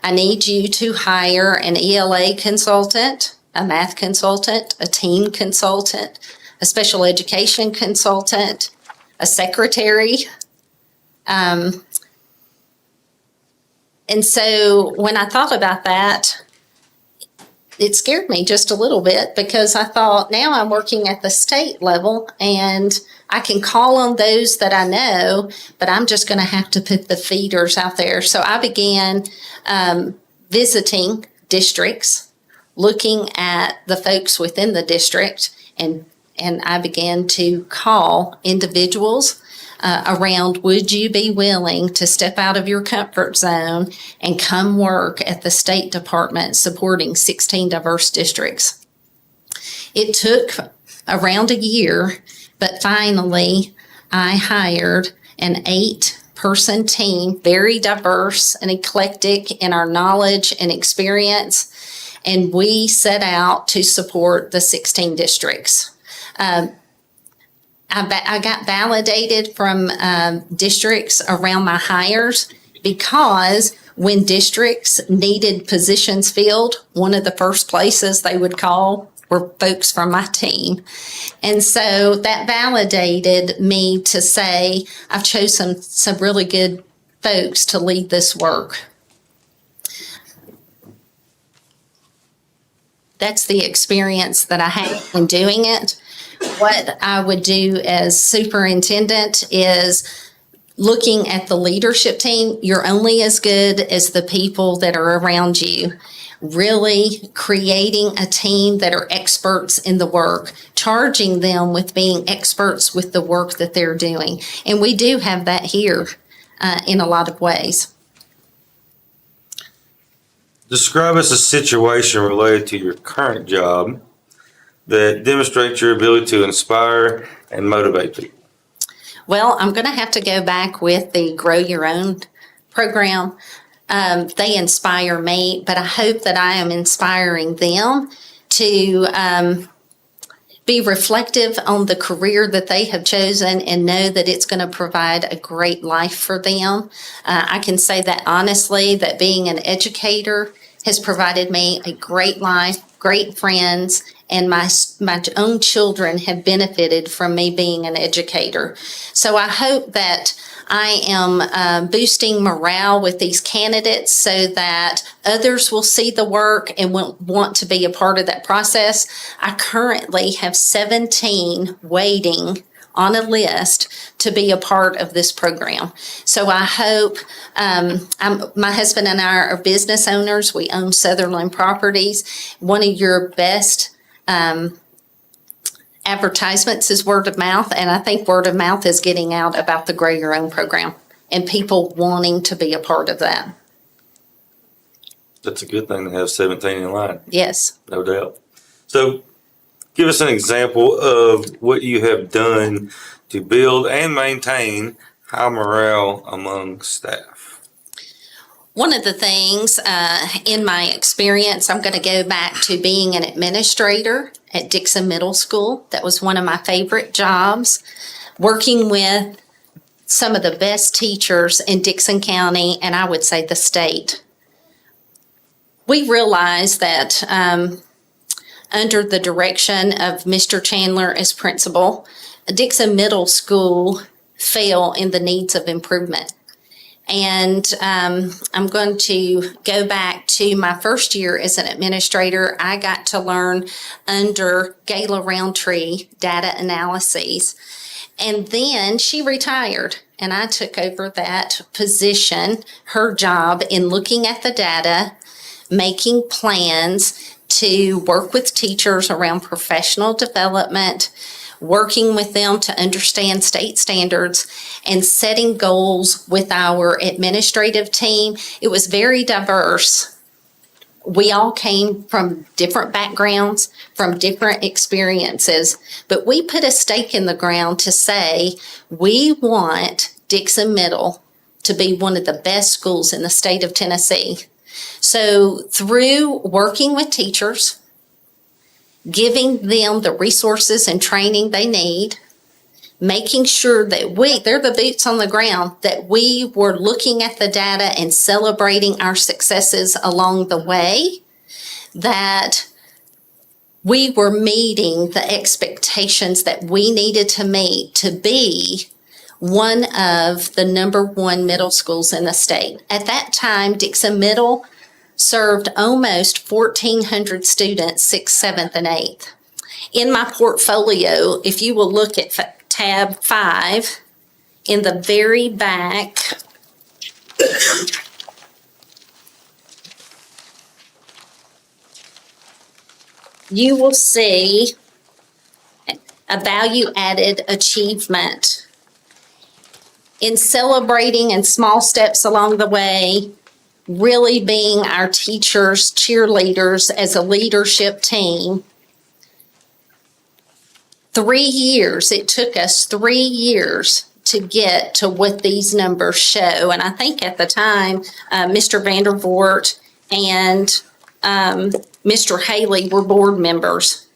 I need you to hire an ELA consultant, a math consultant, a team consultant, a special education consultant, a secretary. And so when I thought about that, it scared me just a little bit, because I thought, now I'm working at the state level and I can call on those that I know, but I'm just going to have to put the feeders out there. So I began visiting districts, looking at the folks within the district, and I began to call individuals around, would you be willing to step out of your comfort zone and come work at the State Department supporting 16 diverse districts? It took around a year, but finally I hired an 8-person team, very diverse and eclectic in our knowledge and experience, and we set out to support the 16 districts. I got validated from districts around my hires, because when districts needed positions filled, one of the first places they would call were folks from my team. And so that validated me to say, I've chosen some really good folks to lead this work. That's the experience that I had in doing it. What I would do as superintendent is, looking at the leadership team, you're only as good as the people that are around you. Really creating a team that are experts in the work, charging them with being experts with the work that they're doing. And we do have that here in a lot of ways. Describe us a situation related to your current job that demonstrates your ability to inspire and motivate people. Well, I'm going to have to go back with the Grow Your Own program. They inspire me, but I hope that I am inspiring them to be reflective on the career that they have chosen and know that it's going to provide a great life for them. I can say that honestly, that being an educator has provided me a great life, great friends, and my own children have benefited from me being an educator. So I hope that I am boosting morale with these candidates so that others will see the work and will want to be a part of that process. I currently have 17 waiting on a list to be a part of this program. So I hope, my husband and I are business owners. We own Southerland properties. One of your best advertisements is word of mouth, and I think word of mouth is getting out about the Grow Your Own program and people wanting to be a part of that. That's a good thing to have 17 in line, Yes. no doubt. So give us an example of what you have done to build and maintain high morale among staff. One of the things in my experience, I'm going to go back to being an administrator at Dickson Middle School. That was one of my favorite jobs, working with some of the best teachers in Dickson County, and I would say the state. We realized that under the direction of Mr. Chandler as principal, Dickson Middle School fell in the needs of improvement. And I'm going to go back to my first year as an administrator. I got to learn under Gayla Roundtree data analyses. And then she retired, and I took over that position, her job in looking at the data, making plans to work with teachers around professional development, working with them to understand state standards, and setting goals with our administrative team. It was very diverse. We all came from different backgrounds, from different experiences, but we put a stake in the ground to say we want Dickson Middle to be one of the best schools in the state of Tennessee. So through working with teachers, giving them the resources and training they need, making sure that they're the boots on the ground, that we were looking at the data and celebrating our successes along the way, that we were meeting the expectations that we needed to meet to be one of the #1 middle schools in the state. At that time, Dickson Middle served almost 1,400 students, 6th, 7th, and 8th. In my portfolio, if you will look at tab 5, in the very back, you will see a value-added achievement. In celebrating and small steps along the way, really being our teachers, cheerleaders as a leadership team. 3 years, it took us 3 years to get to what these numbers show. And I think at the time, Mr. Vandervoort and Mr. Haley were board members.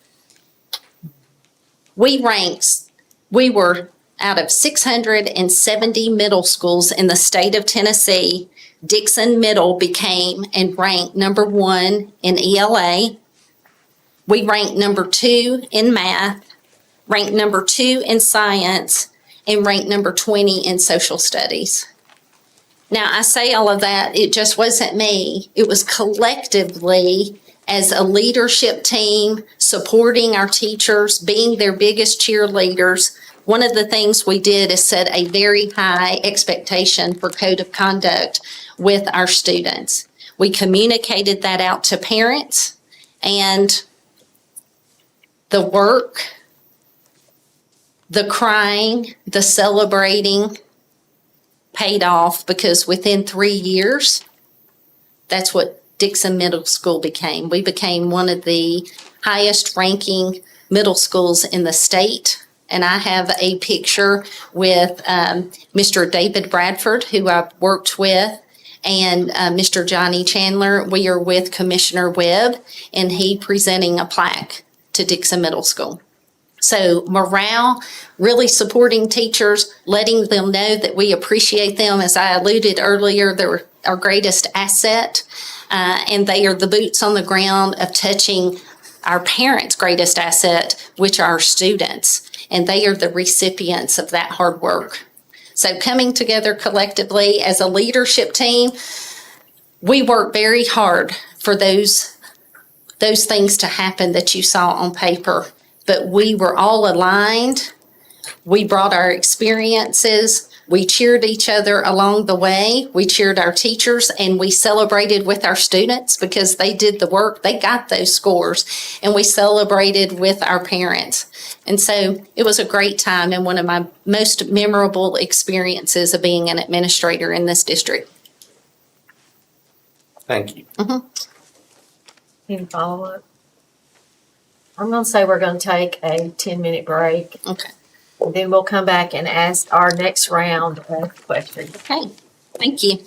We were out of 670 middle schools in the state of Tennessee. Dickson Middle became and ranked #1 in ELA. We ranked #2 in math, ranked #2 in science, and ranked #20 in social studies. Now, I say all of that, it just wasn't me. It was collectively as a leadership team, supporting our teachers, being their biggest cheerleaders. One of the things we did is set a very high expectation for code of conduct with our students. We communicated that out to parents, and the work, the crying, the celebrating paid off, because within 3 years, that's what Dickson Middle School became. We became one of the highest ranking middle schools in the state. And I have a picture with Mr. David Bradford, who I've worked with, and Mr. Johnny Chandler. We are with Commissioner Webb, and he presenting a plaque to Dickson Middle School. So morale, really supporting teachers, letting them know that we appreciate them. As I alluded earlier, they're our greatest asset, and they are the boots on the ground of touching our parents' greatest asset, which are our students, and they are the recipients of that hard work. So coming together collectively as a leadership team, we work very hard for those things to happen that you saw on paper, but we were all aligned. We brought our experiences, We cheered each other along the way. We cheered our teachers, and we celebrated with our students because they did the work. They got those scores, and we celebrated with our parents. And so it was a great time and one of my most memorable experiences of being an administrator in this district. Thank you. Any follow-up? I'm gonna say we're gonna take a 10-minute break, Okay. and then we'll come back and ask our next round of questions. Okay. Thank you.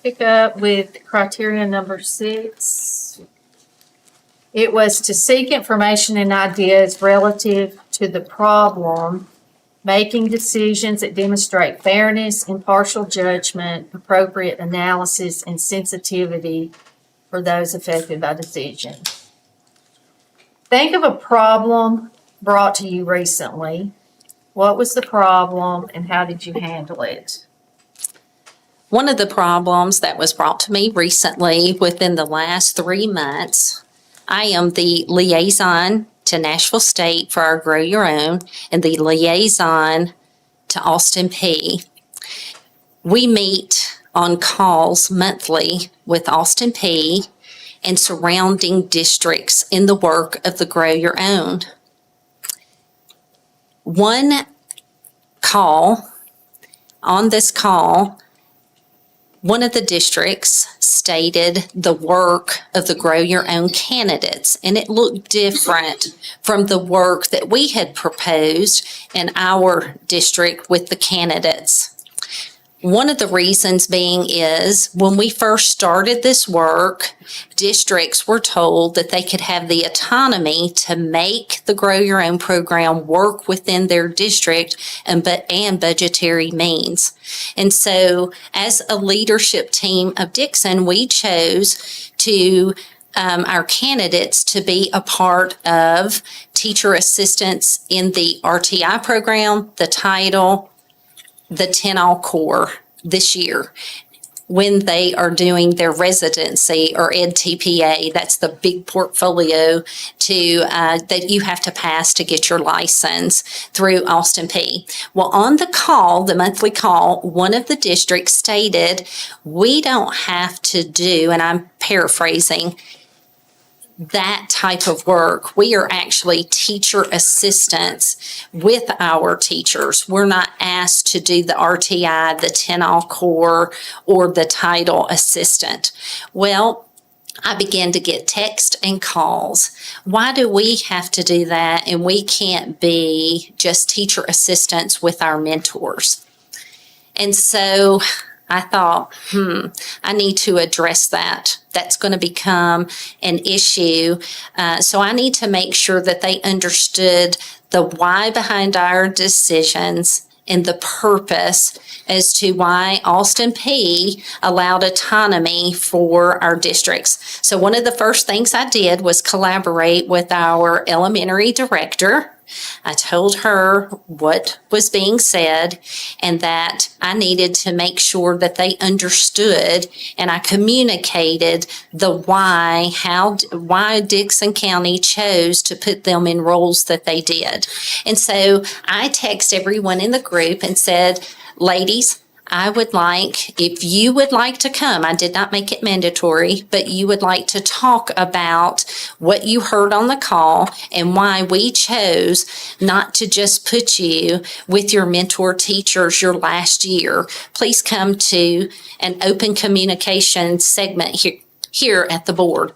Pick up with criteria number 6. It was to seek information and ideas relative to the problem, making decisions that demonstrate fairness, impartial judgment, appropriate analysis, and sensitivity for those affected by decision. Think of a problem brought to you recently. What was the problem and how did you handle it? One of the problems that was brought to me recently within the last 3 months, I am the liaison to Nashville State for our Grow Your Own and the liaison to Austin P. We meet on calls monthly with Austin P and surrounding districts in the work of the Grow Your Own. On this call, one of the districts stated the work of the Grow Your Own candidates, and it looked different from the work that we had proposed in our district with the candidates. One of the reasons being is when we first started this work, districts were told that they could have the autonomy to make the Grow Your Own program work within their district and budgetary means. And so as a leadership team of Dickson, we chose to our candidates to be a part of teacher assistants in the RTI program, the title, the 10-all core this year when they are doing their residency or EdTPA. That's the big portfolio that you have to pass to get your license through Austin P. Well, on the call, the monthly call, one of the districts stated, we don't have to do, and I'm paraphrasing, that type of work. We are actually teacher assistants with our teachers. We're not asked to do the RTI, the 10-all core, or the title assistant. Well, I began to get texts and calls. Why do we have to do that and we can't be just teacher assistants with our mentors? And so I thought, I need to address that. That's going to become an issue. So I need to make sure that they understood the why behind our decisions and the purpose as to why Austin P allowed autonomy for our districts. So one of the first things I did was collaborate with our elementary director. I told her what was being said and that I needed to make sure that they understood, and I communicated the why Dickson County chose to put them in roles that they did. And so I text everyone in the group and said, ladies, I would like, if you would like to come, I did not make it mandatory, but you would like to talk about what you heard on the call and why we chose not to just put you with your mentor teachers your last year. Please come to an open communication segment here at the board.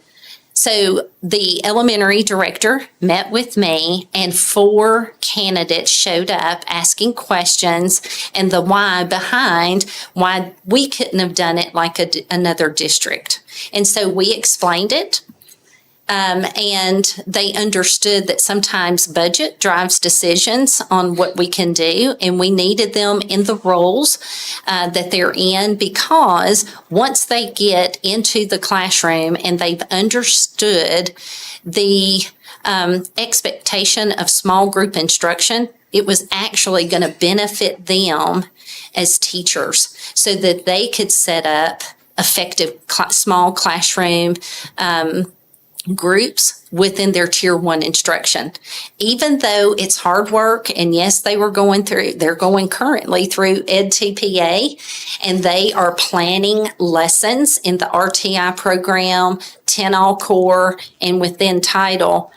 So the elementary director met with me and 4 candidates showed up asking questions and the why behind why we couldn't have done it like another district. And so we explained it. And they understood that sometimes budget drives decisions on what we can do, and we needed them in the roles that they're in, because once they get into the classroom and they've understood the expectation of small group instruction, it was actually going to benefit them as teachers so that they could set up effective small classroom groups within their tier 1 instruction. Even though it's hard work, and yes, they're going currently through EdTPA, and they are planning lessons in the RTI program, 10-all core, and within title.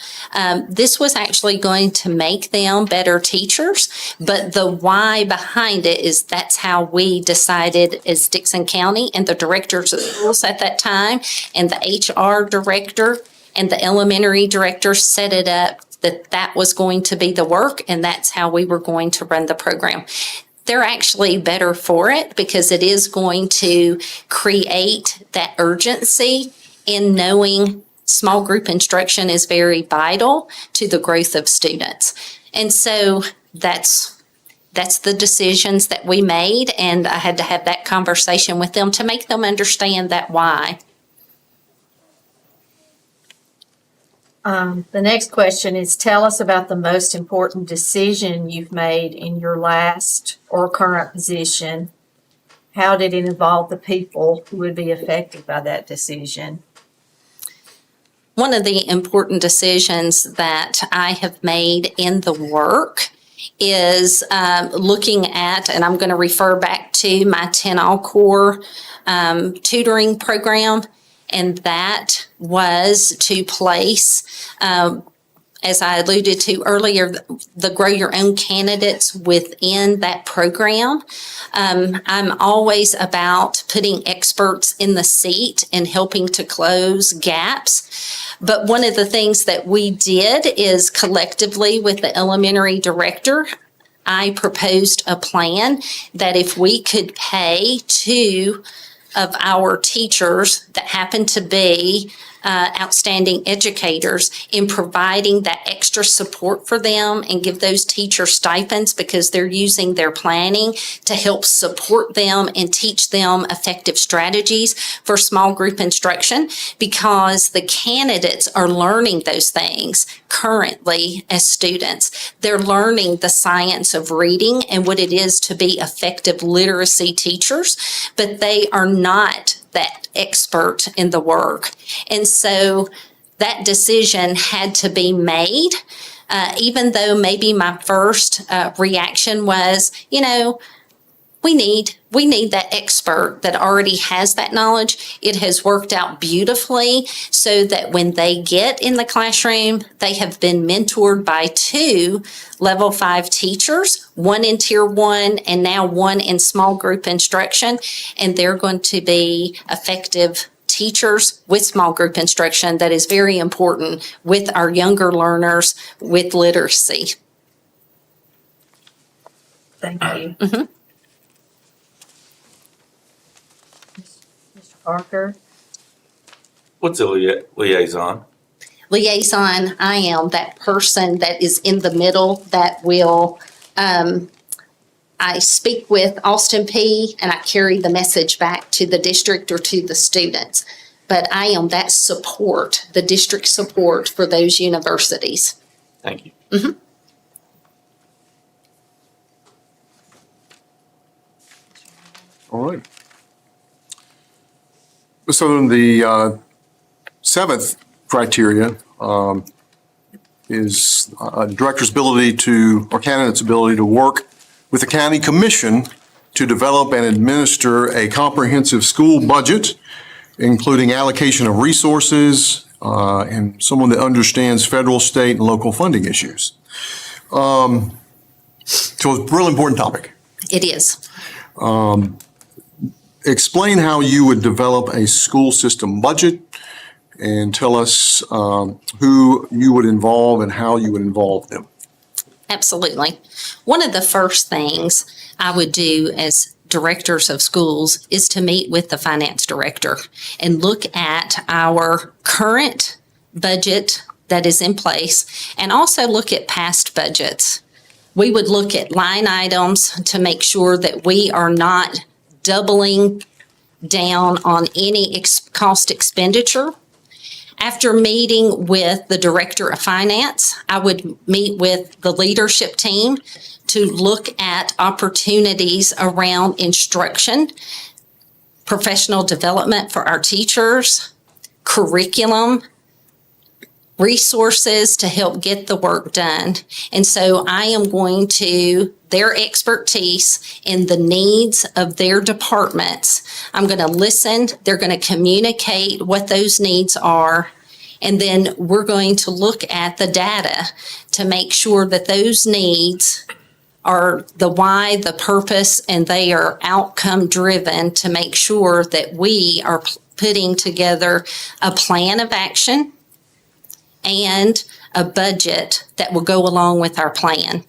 This was actually going to make them better teachers, but the why behind it is that's how we decided as Dickson County and the directors of schools at that time and the HR director and the elementary director set it up that was going to be the work, and that's how we were going to run the program. they're actually better for it because it is going to create that urgency in knowing small group instruction is very vital to the growth of students. And so that's the decisions that we made, and I had to have that conversation with them to make them understand that why. The next question is, tell us about the most important decision you've made in your last or current position. How did it involve the people who would be affected by that decision? One of the important decisions that I have made in the work is looking at, and I'm going to refer back to my 10 All Core tutoring program, and that was to place, as I alluded to earlier, the grow your own candidates within that program. I'm always about putting experts in the seat and helping to close gaps. But one of the things that we did is collectively with the elementary director, I proposed a plan that if we could pay 2 of our teachers that happen to be outstanding educators in providing that extra support for them and give those teachers stipends because they're using their planning to help support them and teach them effective strategies for small group instruction, because the candidates are learning those things currently as students. They're learning the science of reading and what it is to be effective literacy teachers, but they are not that expert in the work. And so that decision had to be made, even though maybe my first reaction was, we need that expert that already has that knowledge. It has worked out beautifully so that when they get in the classroom, they have been mentored by 2 level 5 teachers, 1 in tier 1 and now 1 in small group instruction. And they're going to be effective teachers with small group instruction. That is very important with our younger learners with literacy. Thank you. Mhm. Mr. Parker? What's a liaison? Liaison, I am that person that is in the middle that will, I speak with Austin P and I carry the message back to the district or to the students. But I am that support, the district support for those universities. Thank you. Mhm. All right. So the 7th criteria is a director's ability to, or candidate's ability to work with the county commission to develop and administer a comprehensive school budget, including allocation of resources, and someone that understands federal, state, and local funding issues. So it's a real important topic. It is. Explain how you would develop a school system budget and tell us who you would involve and how you would involve them. Absolutely. One of the first things I would do as directors of schools is to meet with the finance director and look at our current budget that is in place and also look at past budgets. We would look at line items to make sure that we are not doubling down on any cost expenditure. After meeting with the director of finance, I would meet with the leadership team to look at opportunities around instruction, professional development for our teachers, curriculum, resources to help get the work done. And so I am going to their expertise in the needs of their departments. I'm going to listen. They're going to communicate what those needs are. And then we're going to look at the data to make sure that those needs are the why, the purpose, and they are outcome driven to make sure that we are putting together a plan of action and a budget that will go along with our plan.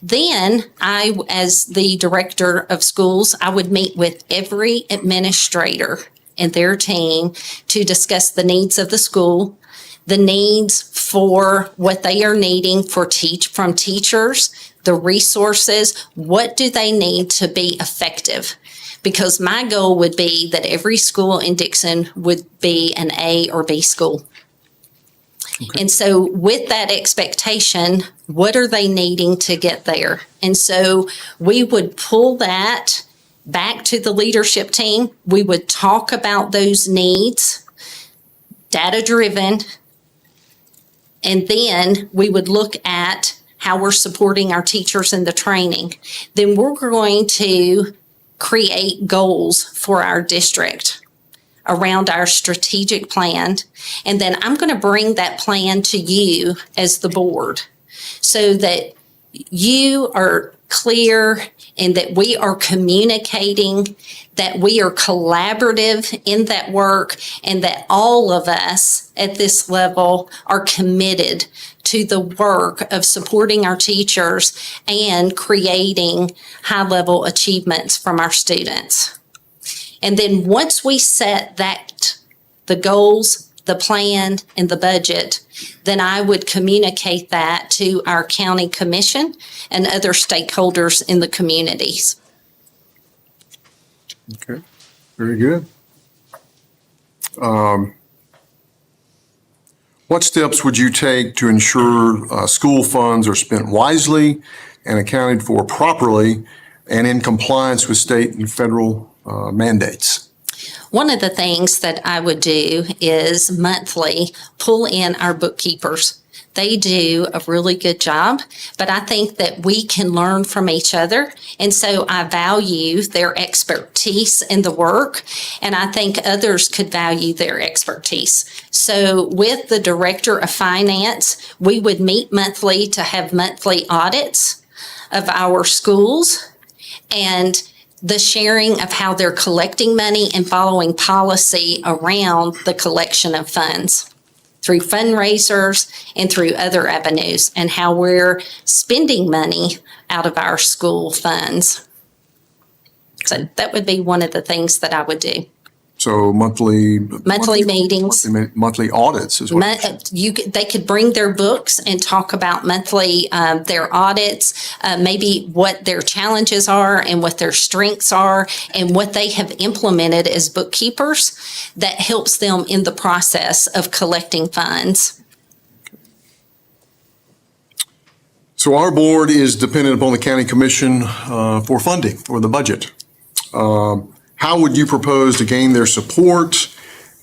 Then I, as the director of schools, I would meet with every administrator and their team to discuss the needs of the school, the needs for what they are needing for from teachers, the resources, what do they need to be effective? Because my goal would be that every school in Dickson would be an A or B school. And so with that expectation, what are they needing to get there? And so we would pull that back to the leadership team. We would talk about those needs, data-driven, and then we would look at how we're supporting our teachers in the training. Then we're going to create goals for our district around our strategic plan. And then I'm going to bring that plan to you as the board so that you are clear and that we are communicating, that we are collaborative in that work, and that all of us at this level are committed to the work of supporting our teachers and creating high-level achievements from our students. And then once we set that, the goals, the plan, and the budget, then I would communicate that to our county commission and other stakeholders in the communities. Okay, very good. What steps would you take to ensure school funds are spent wisely and accounted for properly and in compliance with state and federal mandates? One of the things that I would do is monthly pull in our bookkeepers. They do a really good job, but I think that we can learn from each other. And so I value their expertise in the work, and I think others could value their expertise. So with the director of finance, we would meet monthly to have monthly audits of our schools and the sharing of how they're collecting money and following policy around the collection of funds through fundraisers and through other avenues, and how we're spending money out of our school funds. So that would be one of the things that I would do. So monthly Meetings. monthly audits is what. They could bring their books and talk about monthly, their audits, maybe what their challenges are and what their strengths are and what they have implemented as bookkeepers that helps them in the process of collecting funds. So our board is dependent upon the county commission for funding or the budget. How would you propose to gain their support?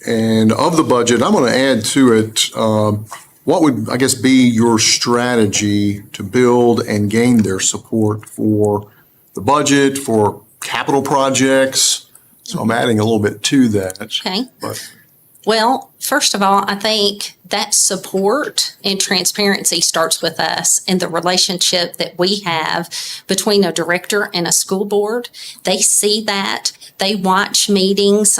And of the budget, I'm going to add to it, what would, I guess, be your strategy to build and gain their support for the budget, for capital projects? So I'm adding a little bit to that. Okay. But Well, first of all, I think that support and transparency starts with us and the relationship that we have between a director and a school board. They see that. They watch meetings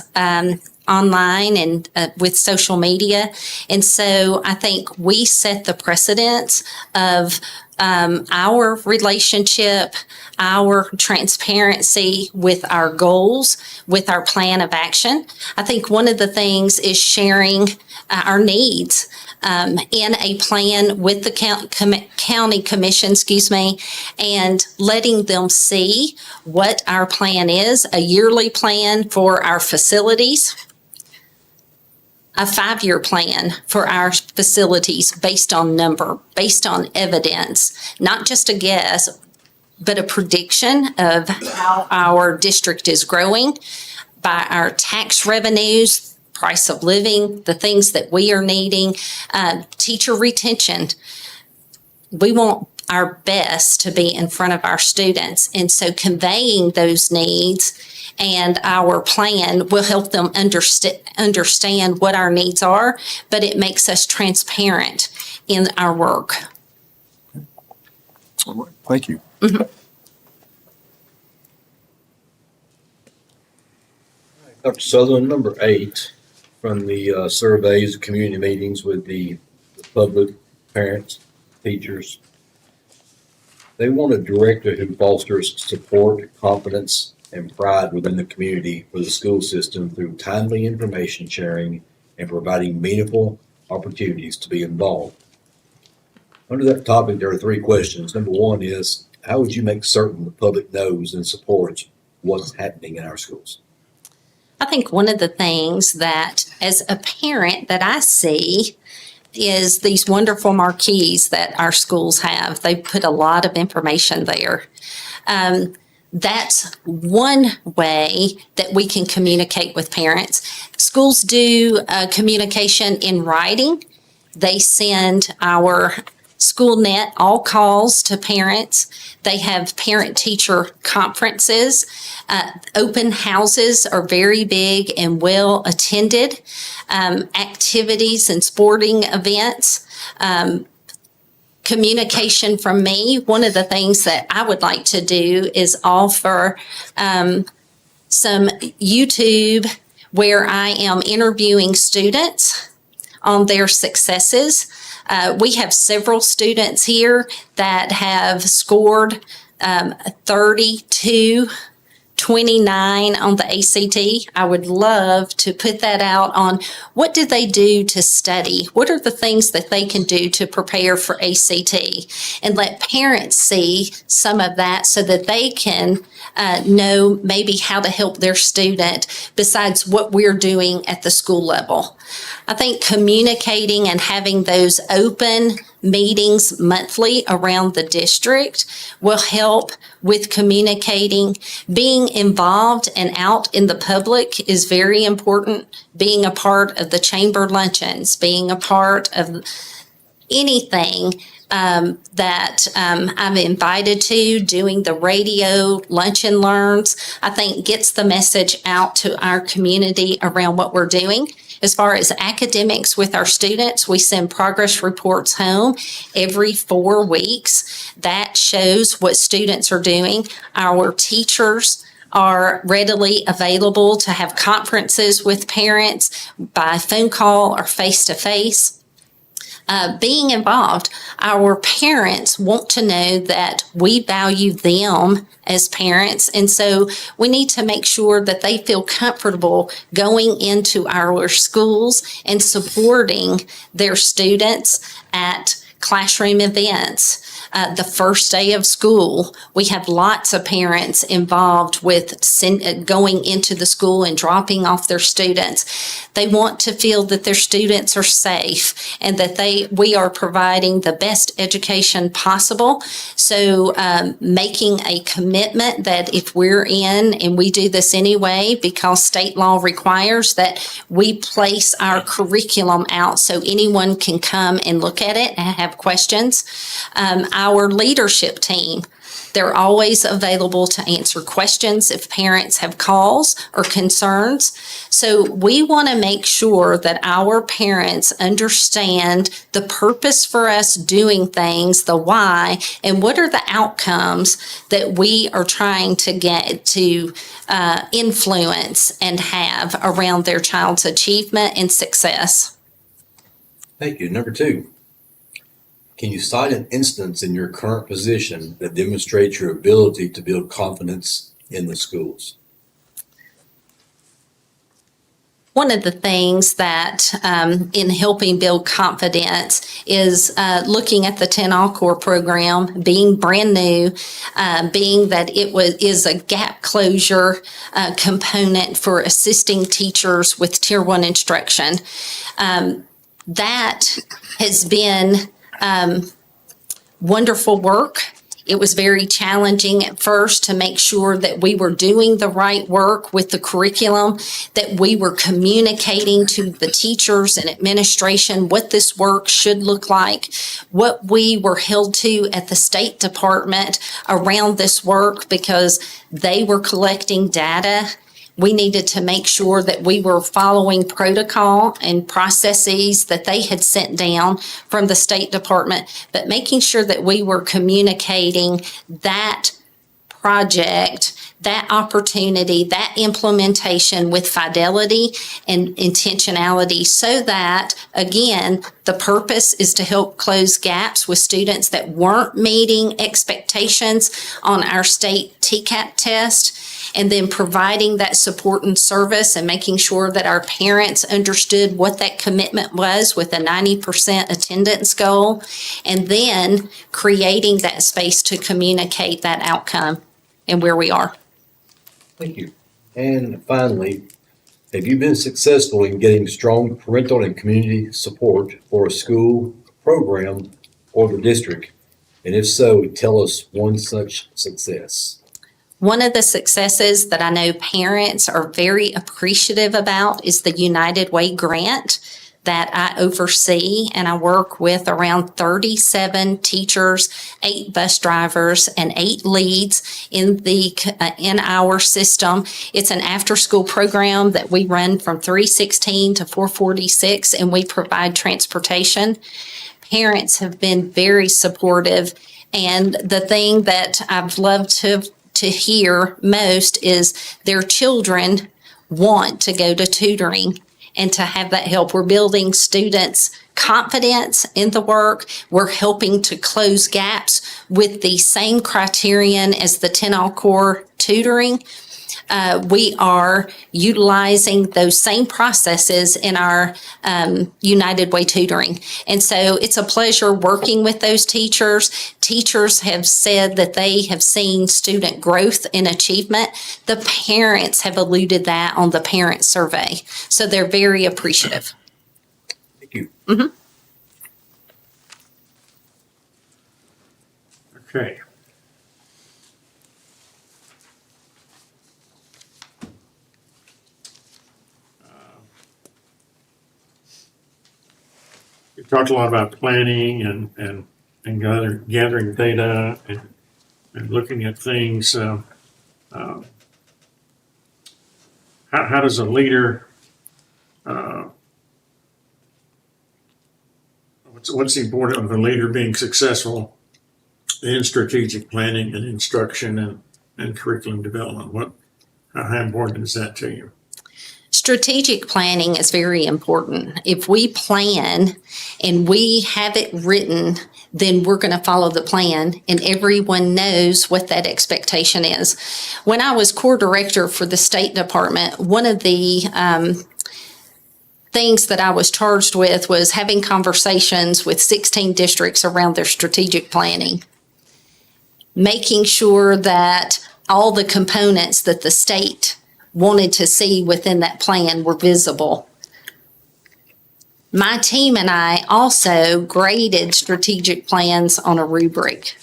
online and with social media. And so I think we set the precedence of our relationship, our transparency with our goals, with our plan of action. I think one of the things is sharing our needs in a plan with the county commission, and letting them see what our plan is, a yearly plan for our facilities, a 5-year plan for our facilities based on number, based on evidence, not just a guess, but a prediction of how our district is growing by our tax revenues, price of living, the things that we are needing, teacher retention. We want our best to be in front of our students. And so conveying those needs and our plan will help them understand what our needs are, but it makes us transparent in our work. all right, thank you. Dr. Southerland, number 8, from the surveys, community meetings with the public, parents, teachers, They want a director who fosters support, confidence, and pride within the community for the school system through timely information sharing and providing meaningful opportunities to be involved. Under that topic, there are 3 questions. Number 1 is, how would you make certain the public knows and supports what's happening in our schools? I think one of the things that, as a parent, that I see is these wonderful marquees that our schools have. They put a lot of information there. That's one way that we can communicate with parents. Schools do communication in writing. They send our SchoolNet all calls to parents. They have parent-teacher conferences. Open houses are very big and well attended. Activities and sporting events. Communication from me. One of the things that I would like to do is offer some YouTube where I am interviewing students on their successes. We have several students here that have scored 32, 29 on the ACT. I would love to put that out on what did they do to study? What are the things that they can do to prepare for ACT? And let parents see some of that so that they can know maybe how to help their student besides what we're doing at the school level. I think communicating and having those open meetings monthly around the district will help with communicating. Being involved and out in the public is very important. Being a part of the chamber luncheons, being a part of anything that I'm invited to, doing the radio lunch and learns, I think gets the message out to our community around what we're doing. As far as academics with our students, we send progress reports home every 4 weeks. That shows what students are doing. Our teachers are readily available to have conferences with parents by phone call or face-to-face. Being involved, our parents want to know that we value them as parents, and so we need to make sure that they feel comfortable going into our schools and supporting their students at classroom events. The first day of school, we have lots of parents involved with going into the school and dropping off their students. They want to feel that their students are safe and that we are providing the best education possible. So making a commitment that if we're in, and we do this anyway because state law requires that we place our curriculum out so anyone can come and look at it and have questions. Our leadership team, they're always available to answer questions if parents have calls or concerns. So we want to make sure that our parents understand the purpose for us doing things, the why, and what are the outcomes that we are trying to get to influence and have around their child's achievement and success. Thank you. Number 2. Can you cite an instance in your current position that demonstrates your ability to build confidence in the schools? One of the things that in helping build confidence is looking at the 10 All-Core program, being brand new, being that is a gap closure component for assisting teachers with Tier 1 instruction. That has been wonderful work. It was very challenging at first to make sure that we were doing the right work with the curriculum, that we were communicating to the teachers and administration what this work should look like, what we were held to at the State Department around this work because they were collecting data. We needed to make sure that we were following protocol and processes that they had sent down from the State Department, but making sure that we were communicating that project that opportunity, that implementation with fidelity and intentionality so that, again, the purpose is to help close gaps with students that weren't meeting expectations on our state TCAP test, and then providing that support and service and making sure that our parents understood what that commitment was with a 90% attendance goal, and then creating that space to communicate that outcome and where we are. Thank you. And finally, have you been successful in getting strong parental and community support for a school, program, or the district? And if so, tell us one such success. One of the successes that I know parents are very appreciative about is the United Way grant that I oversee, and I work with around 37 teachers, 8 bus drivers, and 8 leads in our system. It's an after-school program that we run from 3:16 to 4:46, and we provide transportation. Parents have been very supportive, and the thing that I've loved to hear most is their children want to go to tutoring and to have that help. We're building students' confidence in the work. We're helping to close gaps with the same criterion as the 10-all core tutoring. We are utilizing those same processes in our United Way tutoring. And so it's a pleasure working with those teachers. Teachers have said that they have seen student growth and achievement. The parents have alluded that on the parent survey. So they're very appreciative. Thank you. Mm-hmm. Okay. We talked a lot about planning and gathering data and looking at things. How does a leader, what's the importance of a leader being successful in strategic planning and instruction and curriculum development? How important is that to you? Strategic planning is very important. If we plan and we have it written, then we're going to follow the plan and everyone knows what that expectation is. When I was core director for the State Department, one of the things that I was charged with was having conversations with 16 districts around their strategic planning, making sure that all the components that the state wanted to see within that plan were visible. My team and I also graded strategic plans on a rubric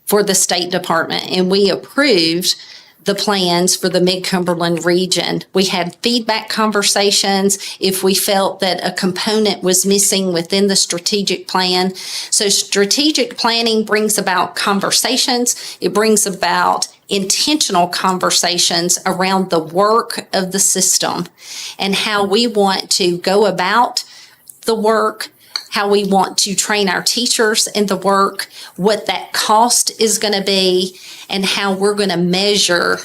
for the State Department, and we approved the plans for the Mid-Cumberland region. We had feedback conversations if we felt that a component was missing within the strategic plan. So strategic planning brings about conversations. It brings about intentional conversations around the work of the system and how we want to go about the work, how we want to train our teachers in the work, what that cost is going to be, and how we're going to measure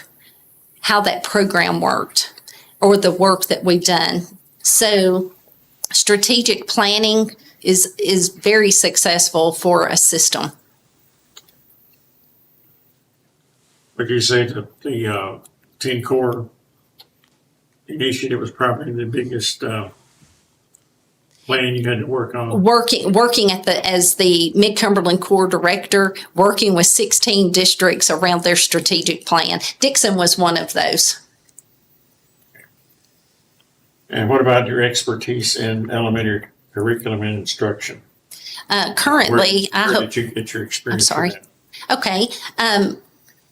how that program worked or the work that we've done. So strategic planning is very successful for a system. Would you say that the 10 core initiative was probably the biggest plan you had to work on? Working as the Mid-Cumberland Core Director, working with 16 districts around their strategic plan. Dickson was one of those. And what about your expertise in elementary curriculum and instruction? Currently, where did you get your experience? I'm sorry. with that? Okay.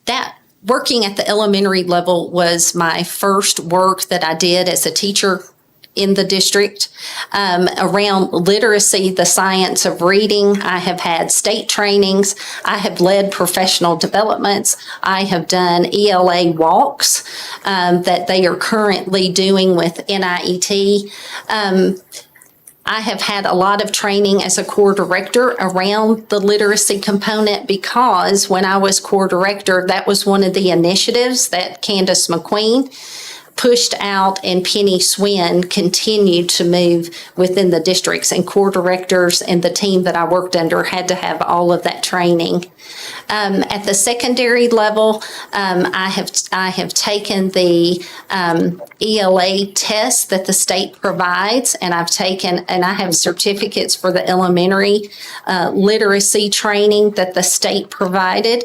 That working at the elementary level was my first work that I did as a teacher in the district. Around literacy, the science of reading, I have had state trainings. I have led professional developments. I have done ELA walks that they are currently doing with NIET. I have had a lot of training as a core director around the literacy component because when I was core director, that was one of the initiatives that Candace McQueen pushed out and Penny Swin continued to move within the districts, and core directors and the team that I worked under had to have all of that training. At the secondary level, I have taken the ELA test that the state provides, and I have certificates for the elementary literacy training that the state provided.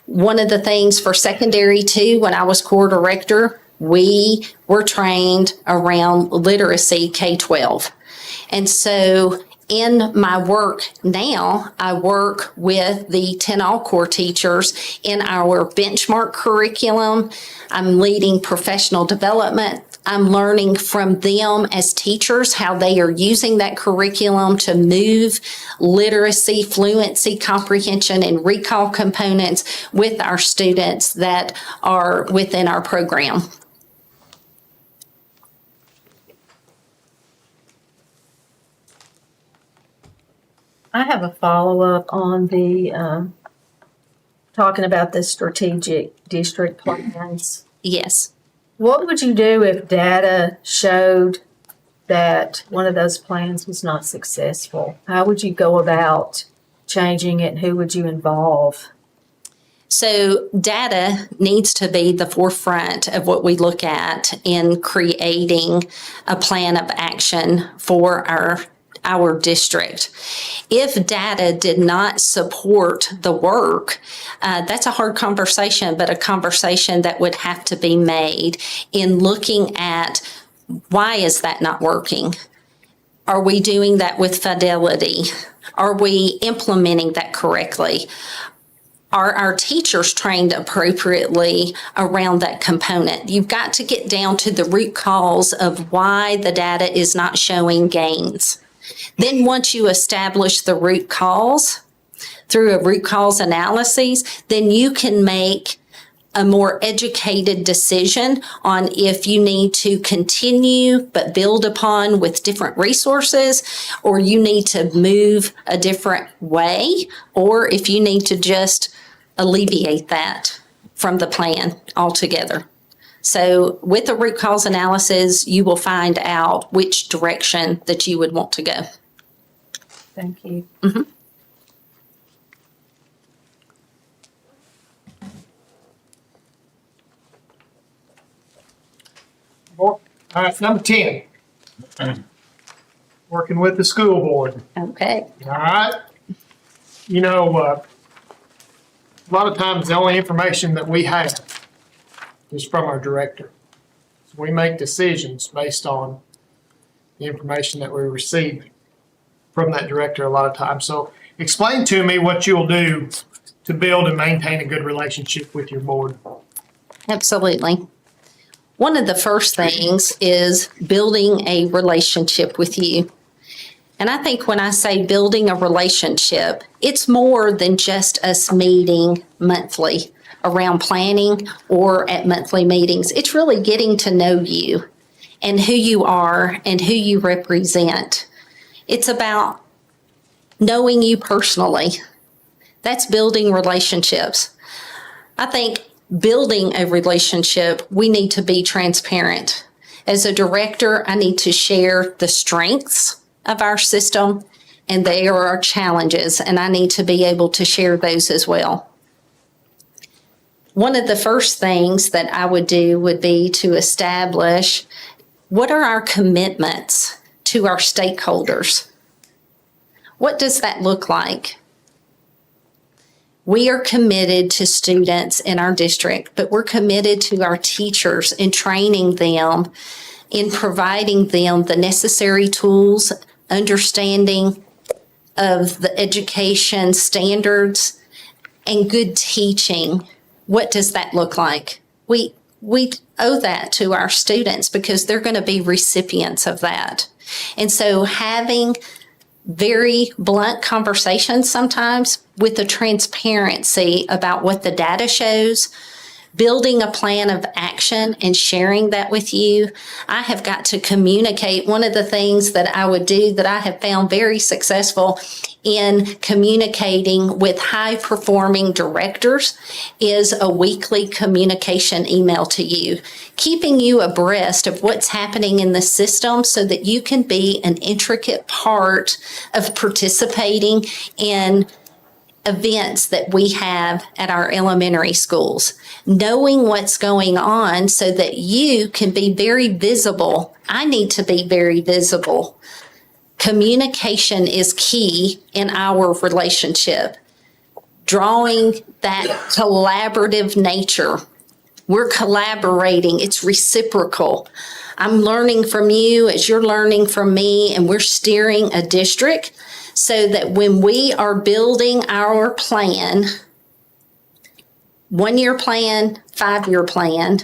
One of the things for secondary too, when I was core director, we were trained around literacy K-12. And so in my work now, I work with the 10 all core teachers in our benchmark curriculum. I'm leading professional development. I'm learning from them as teachers how they are using that curriculum to move literacy, fluency, comprehension, and recall components with our students that are within our program. I have a follow-up on the, talking about the strategic district plans. Yes. What would you do if data showed that one of those plans was not successful? How would you go about changing it? Who would you involve? So data needs to be the forefront of what we look at in creating a plan of action for our district. If data did not support the work, that's a hard conversation, but a conversation that would have to be made in looking at why is that not working? Are we doing that with fidelity? Are we implementing that correctly? Are our teachers trained appropriately around that component? You've got to get down to the root cause of why the data is not showing gains. Then once you establish the root cause through a root cause analysis, then you can make a more educated decision on if you need to continue but build upon with different resources, or you need to move a different way, or if you need to just alleviate that from the plan altogether. So with the root cause analysis, you will find out which direction that you would want to go. Thank you. Mm-hmm. All right, number 10. Working with the school board. Okay. All right. You know, a lot of times the only information that we have is from our director. So we make decisions based on the information that we receive from that director a lot of times. So explain to me what you'll do to build and maintain a good relationship with your board. Absolutely. One of the first things is building a relationship with you. And I think when I say building a relationship, it's more than just us meeting monthly around planning or at monthly meetings. It's really getting to know you and who you are and who you represent. It's about knowing you personally. That's building relationships. I think building a relationship, we need to be transparent. As a director, I need to share the strengths of our system, and there are challenges, and I need to be able to share those as well. One of the first things that I would do would be to establish what are our commitments to our stakeholders. What does that look like? We are committed to students in our district, but we're committed to our teachers in training them, in providing them the necessary tools, understanding of the education standards, and good teaching. What does that look like? We owe that to our students because they're going to be recipients of that. And so having very blunt conversations sometimes with the transparency about what the data shows, building a plan of action and sharing that with you. I have got to communicate. One of the things that I would do that I have found very successful in communicating with high performing directors is a weekly communication email to you, keeping you abreast of what's happening in the system so that you can be an intricate part of participating in events that we have at our elementary schools, knowing what's going on so that you can be very visible. I need to be very visible. Communication is key in our relationship, drawing that collaborative nature. We're collaborating, it's reciprocal. I'm learning from you as you're learning from me, and we're steering a district so that when we are building our plan, 1-year plan, 5-year plan,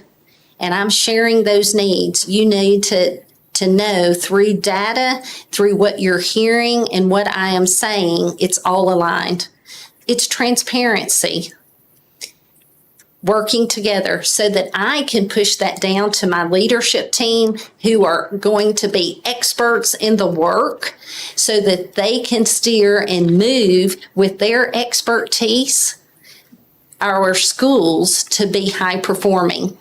and I'm sharing those needs, you need to know through data, through what you're hearing and what I am saying, it's all aligned. It's transparency. Working together so that I can push that down to my leadership team who are going to be experts in the work so that they can steer and move with their expertise our schools to be high performing.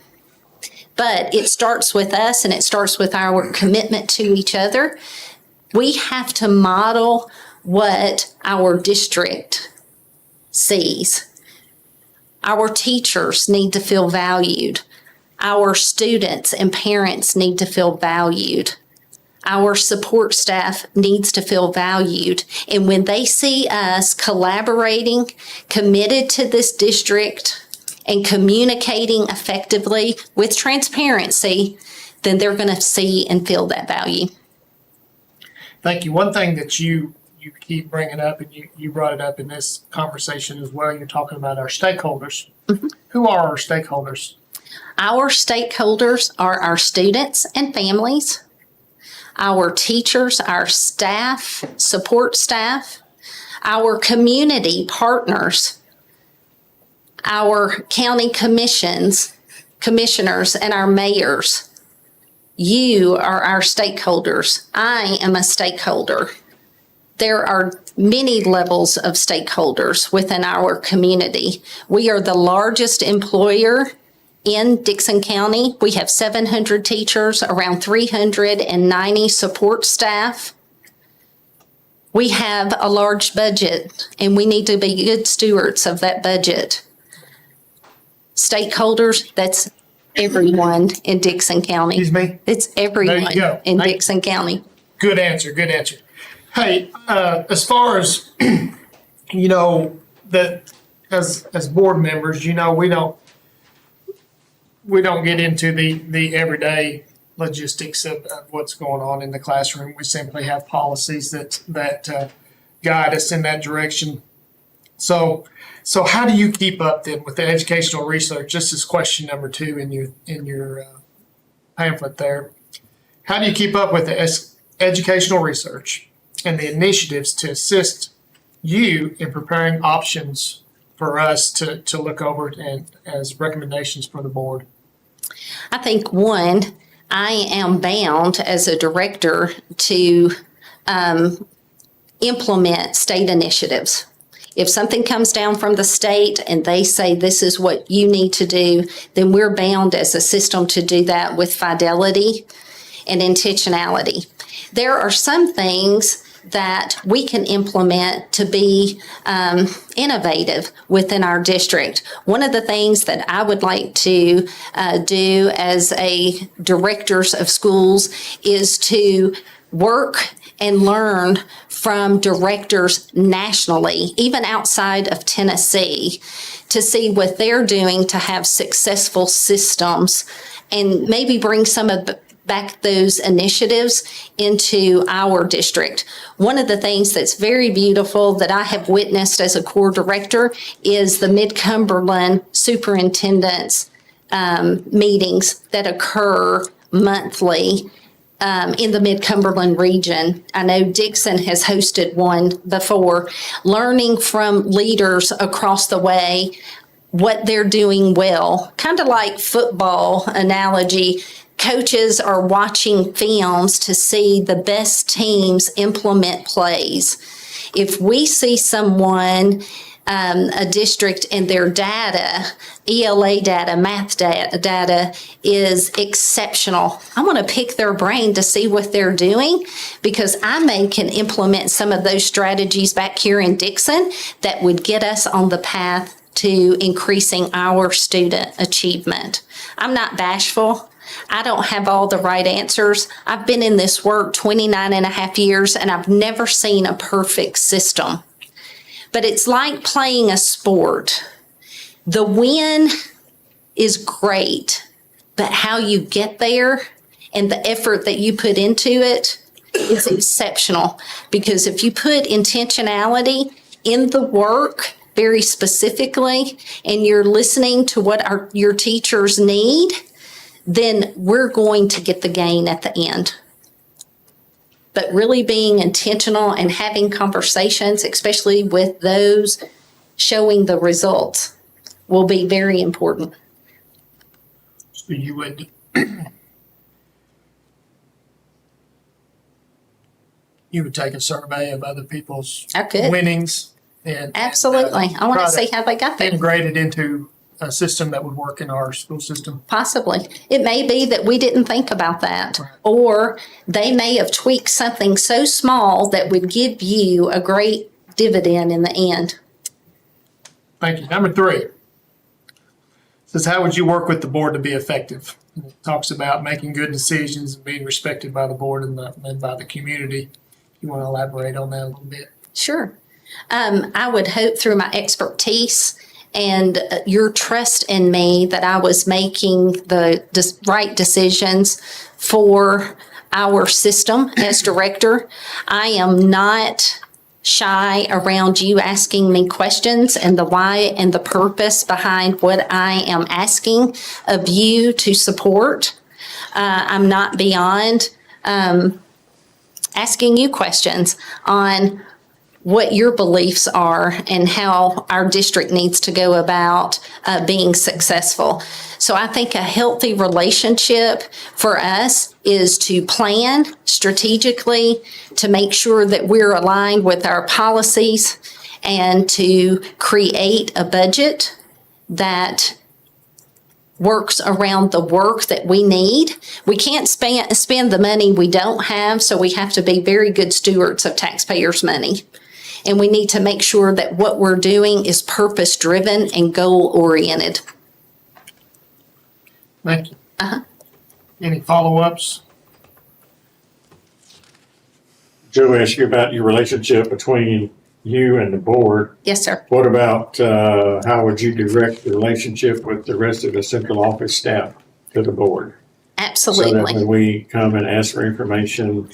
But it starts with us, and it starts with our commitment to each other. We have to model what our district sees. Our teachers need to feel valued. Our students and parents need to feel valued. Our support staff needs to feel valued. And when they see us collaborating, committed to this district, and communicating effectively with transparency, then they're going to see and feel that value. Thank you. One thing that you keep bringing up, and you brought it up in this conversation as well, you're talking about our stakeholders. Mm-hmm. Who are our stakeholders? Our stakeholders are our students and families, our teachers, our staff, support staff, our community partners, our county commissioners, and our mayors. You are our stakeholders. I am a stakeholder. There are many levels of stakeholders within our community. We are the largest employer in Dickson County. We have 700 teachers, around 390 support staff. We have a large budget, and we need to be good stewards of that budget. Stakeholders, that's everyone in Dickson County. Excuse me? It's everyone There you go. in Dickson County. Good answer. Good answer. Hey, as far as that as board members, we don't get into the everyday logistics of what's going on in the classroom. We simply have policies that guide us in that direction. So how do you keep up then with the educational research? This is question number 2 in your pamphlet there. How do you keep up with the educational research and the initiatives to assist you in preparing options for us to look over and as recommendations for the board? I think one, I am bound as a director to implement state initiatives. If something comes down from the state and they say this is what you need to do, then we're bound as a system to do that with fidelity and intentionality. There are some things that we can implement to be innovative within our district. One of the things that I would like to do as a directors of schools is to work and learn from directors nationally, even outside of Tennessee, to see what they're doing to have successful systems and maybe bring some of back those initiatives into our district. One of the things that's very beautiful that I have witnessed as a core director is the Mid-Cumberland superintendents meetings that occur monthly in the Mid-Cumberland region. I know Dickson has hosted one before, learning from leaders across the way what they're doing well. Kind of like football analogy, coaches are watching films to see the best teams implement plays. If we see someone, a district, and their data, ELA data, math data is exceptional, I want to pick their brain to see what they're doing, because I can implement some of those strategies back here in Dickson that would get us on the path to increasing our student achievement. I'm not bashful. I don't have all the right answers. I've been in this work 29 and a half years, and I've never seen a perfect system. But it's like playing a sport. The win is great, but how you get there and the effort that you put into it is exceptional. Because if you put intentionality in the work very specifically, and you're listening to what your teachers need, then we're going to get the gain at the end. But really being intentional and having conversations, especially with those showing the results, will be very important. So you would take a survey of other people's I could. winnings and Absolutely. I want try to see how they got there. integrate it into a system that would work in our school system. Possibly. It may be that we didn't think about that, Right. or they may have tweaked something so small that would give you a great dividend in the end. Thank you. Number 3 says, how would you work with the board to be effective? And it talks about making good decisions and being respected by the board and by the community. You want to elaborate on that a little bit? Sure. I would hope through my expertise and your trust in me that I was making the right decisions for our system as director. I am not shy around you asking me questions and the why and the purpose behind what I am asking of you to support. I'm not beyond asking you questions on what your beliefs are and how our district needs to go about being successful. So I think a healthy relationship for us is to plan strategically, to make sure that we're aligned with our policies, and to create a budget that works around the work that we need. We can't spend the money we don't have, so we have to be very good stewards of taxpayers' money. And we need to make sure that what we're doing is purpose-driven and goal-oriented. Thank you. Any follow-ups? Joe asked you about your relationship between you and the board. Yes, sir. What about, how would you direct the relationship with the rest of the central office staff to the board? So that Absolutely. when we come and ask for information,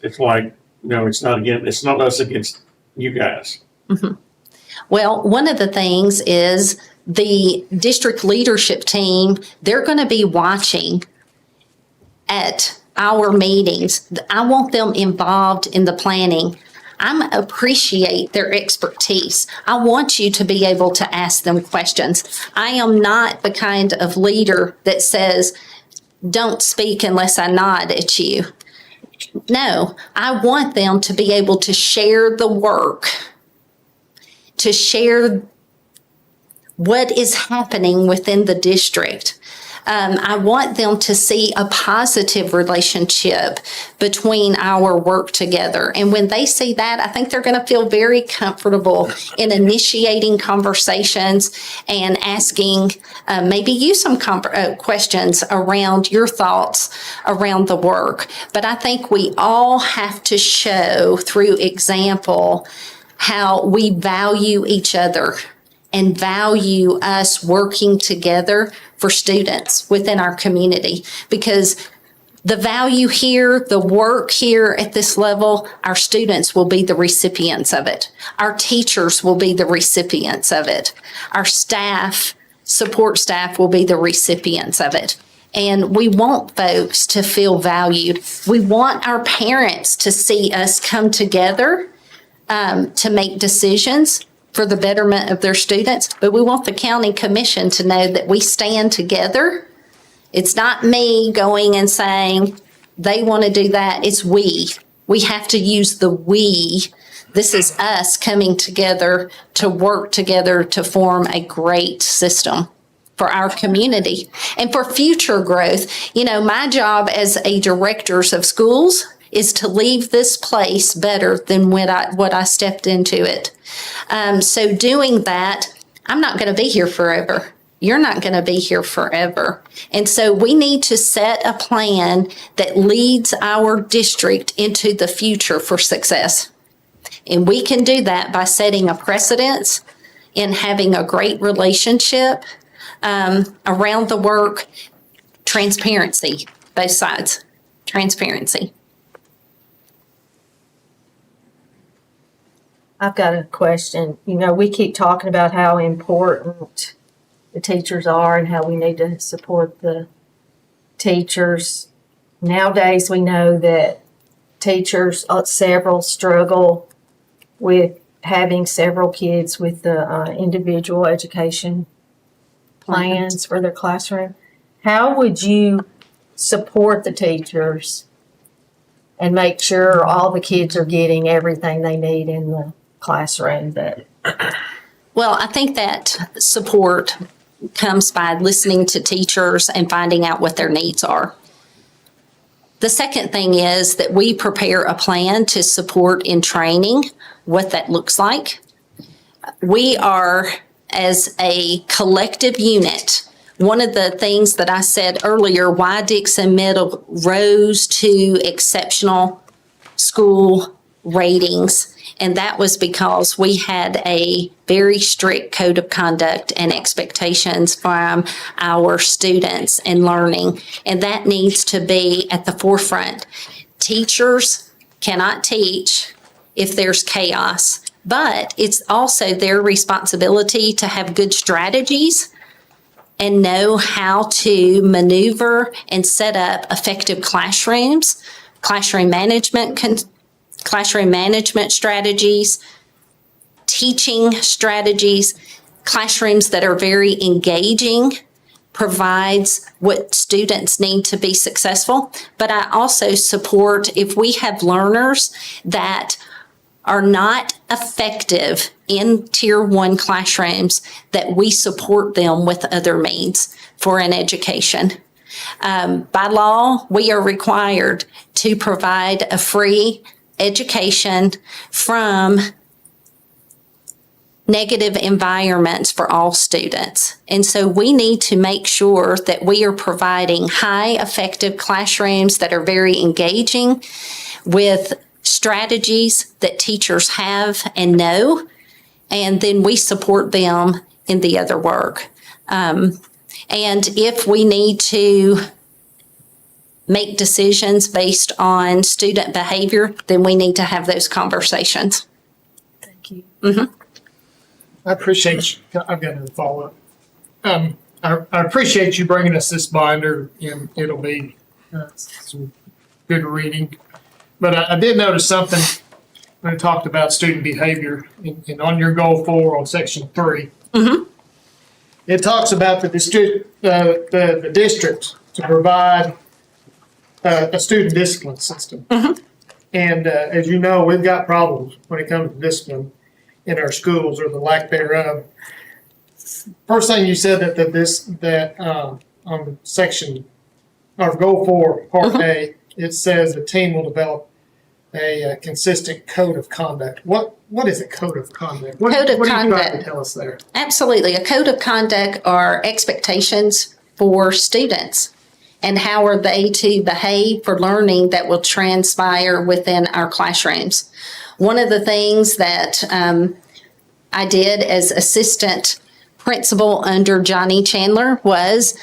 it's like, no, it's not us against you guys. Well, one of the things is the district leadership team, they're going to be watching at our meetings. I want them involved in the planning. I appreciate their expertise. I want you to be able to ask them questions. I am not the kind of leader that says, don't speak unless I nod at you. No, I want them to be able to share the work, to share what is happening within the district. I want them to see a positive relationship between our work together. And when they see that, I think they're going to feel very comfortable in initiating conversations and asking maybe you some questions around your thoughts around the work. But I think we all have to show through example how we value each other and value us working together for students within our community. Because the value here, the work here at this level, our students will be the recipients of it. Our teachers will be the recipients of it. Our staff, support staff will be the recipients of it. And we want folks to feel valued. We want our parents to see us come together to make decisions for the betterment of their students. But we want the county commission to know that we stand together. It's not me going and saying they want to do that. It's we. We have to use the we. This is us coming together to work together to form a great system for our community and for future growth. You know, my job as a director of schools is to leave this place better than what I stepped into it. So doing that, I'm not going to be here forever. You're not going to be here forever. And so we need to set a plan that leads our district into the future for success. And we can do that by setting a precedence in having a great relationship around the work, transparency, both sides, transparency. I've got a question. You know, we keep talking about how important the teachers are and how we need to support the teachers. Nowadays, we know that teachers, several struggle with having several kids with the individual education plans for their classroom. How would you support the teachers and make sure all the kids are getting everything they need in the classroom? Well, I think that support comes by listening to teachers and finding out what their needs are. The second thing is that we prepare a plan to support in training what that looks like. We are, as a collective unit, one of the things that I said earlier, why Dickson Middle rose to exceptional school ratings, and that was because we had a very strict code of conduct and expectations from our students and learning, and that needs to be at the forefront. Teachers cannot teach if there's chaos, but it's also their responsibility to have good strategies and know how to maneuver and set up effective classrooms, classroom management strategies, teaching strategies, classrooms that are very engaging, provides what students need to be successful. But I also support if we have learners that are not effective in Tier 1 classrooms, that we support them with other means for an education. By law, we are required to provide a free education from negative environments for all students. And so we need to make sure that we are providing high effective classrooms that are very engaging with strategies that teachers have and know, and then we support them in the other work. And if we need to make decisions based on student behavior, then we need to have those conversations. Thank you. I appreciate you. I've got another follow-up. I appreciate you bringing us this binder, and it'll be some good reading. But I did notice something when I talked about student behavior, and on your goal 4 on section 3. It talks about the district to provide a student discipline system. And as you know, we've got problems when it comes to discipline in our schools, or the lack thereof. First thing you said that on section or goal 4 part A, it says the team will develop a consistent code of conduct. What is a code of conduct? What are you trying to tell us there? Absolutely. A code of conduct are expectations for students, and how are they to behave for learning that will transpire within our classrooms. One of the things that I did as assistant principal under Johnny Chandler was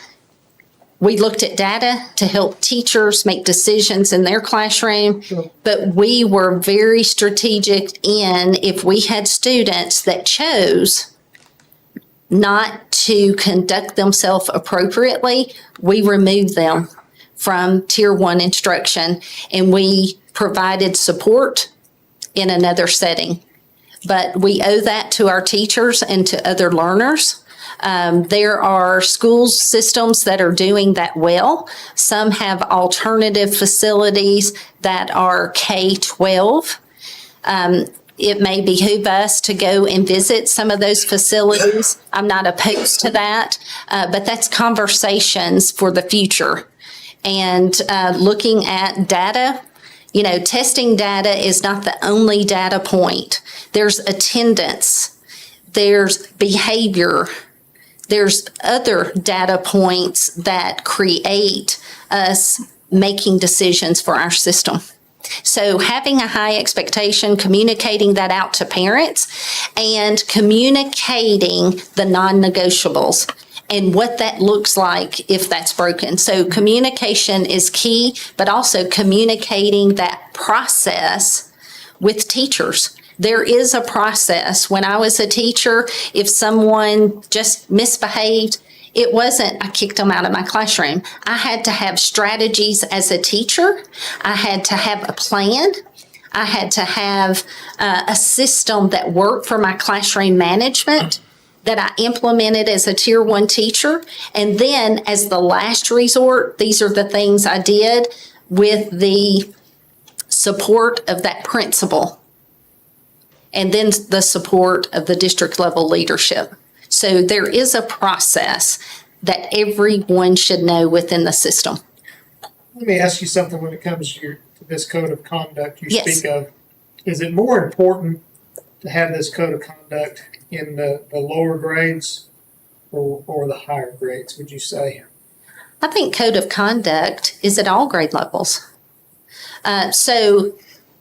we looked at data to help teachers make decisions in their classroom, but we were very strategic in if we had students that chose not to conduct themselves appropriately, we remove them from Tier 1 instruction, and we provided support in another setting. But we owe that to our teachers and to other learners. There are school systems that are doing that well. Some have alternative facilities that are K-12. It may behoove us to go and visit some of those facilities. I'm not opposed to that, but that's conversations for the future. And looking at data, you know, testing data is not the only data point. There's attendance, there's behavior, there's other data points that create us making decisions for our system. So having a high expectation, communicating that out to parents, and communicating the non-negotiables and what that looks like if that's broken. So communication is key, but also communicating that process with teachers. There is a process. When I was a teacher, if someone just misbehaved, it wasn't I kicked them out of my classroom. I had to have strategies as a teacher. I had to have a plan. I had to have a system that worked for my classroom management that I implemented as a Tier 1 teacher. And then as the last resort, these are the things I did with the support of that principal. And then the support of the district level leadership. So there is a process that everyone should know within the system. Let me ask you something when it comes to this code of conduct you Yes. speak of. Is it more important to have this code of conduct in the lower grades or the higher grades, would you say? I think code of conduct is at all grade levels. So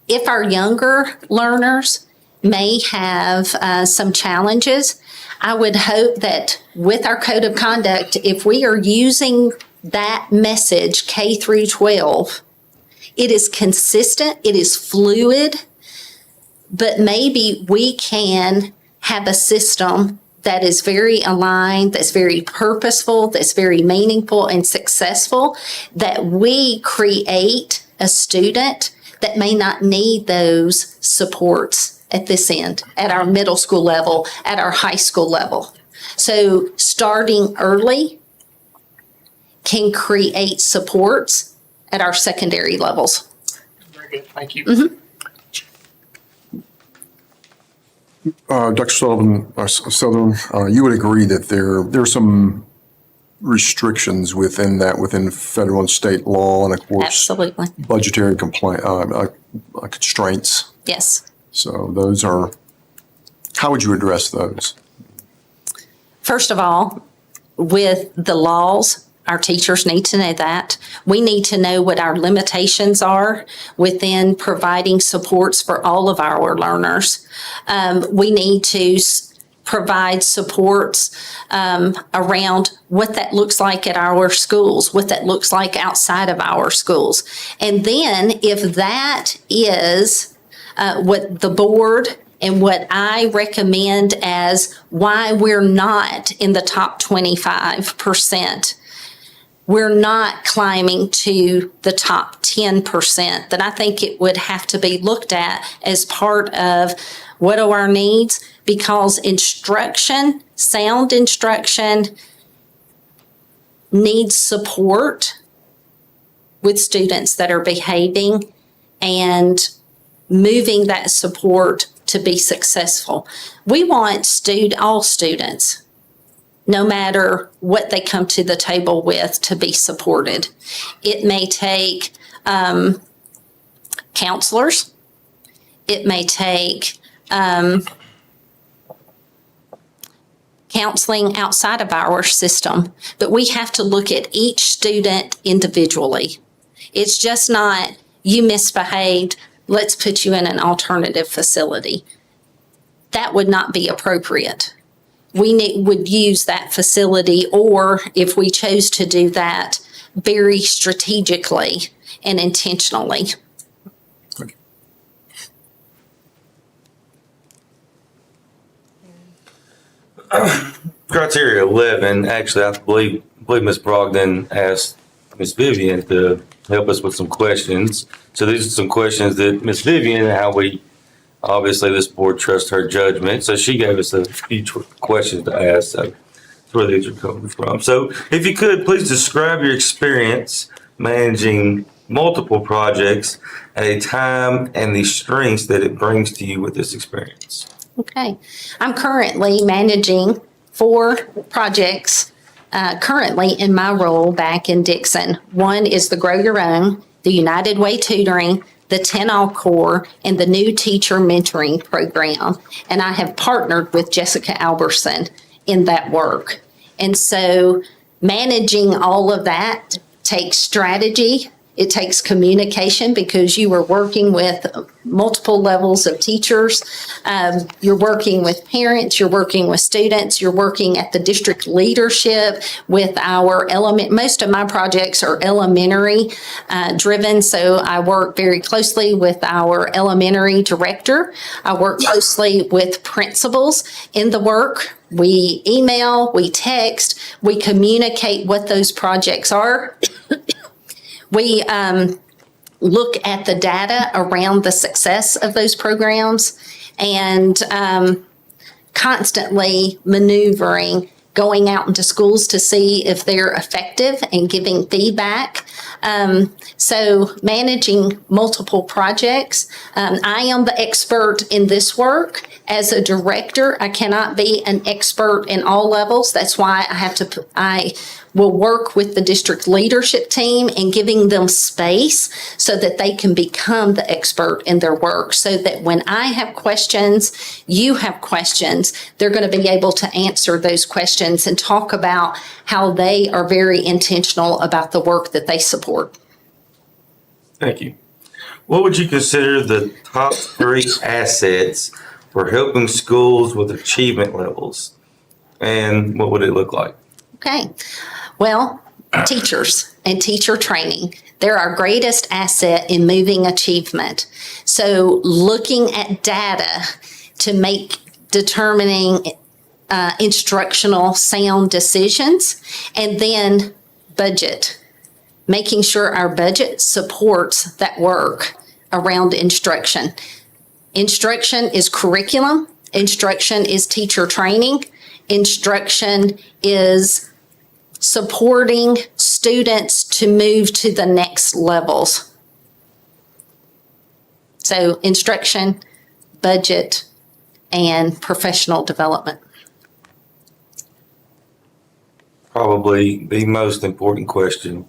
if our younger learners may have some challenges, I would hope that with our code of conduct, if we are using that message K through 12, it is consistent, it is fluid, but maybe we can have a system that is very aligned, that's very purposeful, that's very meaningful and successful, that we create a student that may not need those supports at this end, at our middle school level, at our high school level. So starting early can create supports at our secondary levels. Very good, thank you. Dr. Sullivan, Southerland, you would agree that there are some restrictions within federal and state law, and of course, Absolutely. budgetary constraints. Yes. So those are, how would you address those? First of all, with the laws, our teachers need to know that. We need to know what our limitations are within providing supports for all of our learners. We need to provide supports around what that looks like at our schools, what that looks like outside of our schools. And then if that is what the board and what I recommend as why we're not in the top 25%, we're not climbing to the top 10%, then I think it would have to be looked at as part of what are our needs, because instruction, sound instruction, needs support with students that are behaving and moving that support to be successful. We want all students, no matter what they come to the table with, to be supported. It may take counselors. It may take counseling outside of our system, but we have to look at each student individually. It's just not, you misbehaved, let's put you in an alternative facility. That would not be appropriate. We would use that facility, or if we chose to do that, very strategically and intentionally. criteria 11, actually, I believe Ms. Brogdon asked Ms. Vivian to help us with some questions. So these are some questions that Ms. Vivian, how we, obviously this board trusts her judgment. So she gave us a few questions to ask. So that's where these are coming from. So if you could, please describe your experience managing multiple projects at a time and the strengths that it brings to you with this experience. Okay. I'm currently managing 4 projects currently in my role back in Dickson. One is the Grow Your Own, the United Way Tutoring, the 10-All Core, and the new teacher mentoring program. And I have partnered with Jessica Alberson in that work. And so managing all of that takes strategy. It takes communication because you are working with multiple levels of teachers. You're working with parents, you're working with students, you're working at the district leadership with our most of my projects are elementary driven. So I work very closely with our elementary director. I work closely with principals in the work. We email, we text, we communicate what those projects are. We look at the data around the success of those programs and constantly maneuvering, going out into schools to see if they're effective and giving feedback. So managing multiple projects. I am the expert in this work. As a director, I cannot be an expert in all levels. That's why I will work with the district leadership team and giving them space so that they can become the expert in their work. So that when I have questions, you have questions, they're going to be able to answer those questions and talk about how they are very intentional about the work that they support. Thank you. What would you consider the top 3 assets for helping schools with achievement levels? And what would it look like? Okay. Well, teachers and teacher training. They're our greatest asset in moving achievement. So looking at data to make determining instructional sound decisions, and then budget. Making sure our budget supports that work around instruction. Instruction is curriculum. Instruction is teacher training. Instruction is supporting students to move to the next levels. So instruction, budget, and professional development. Probably the most important question.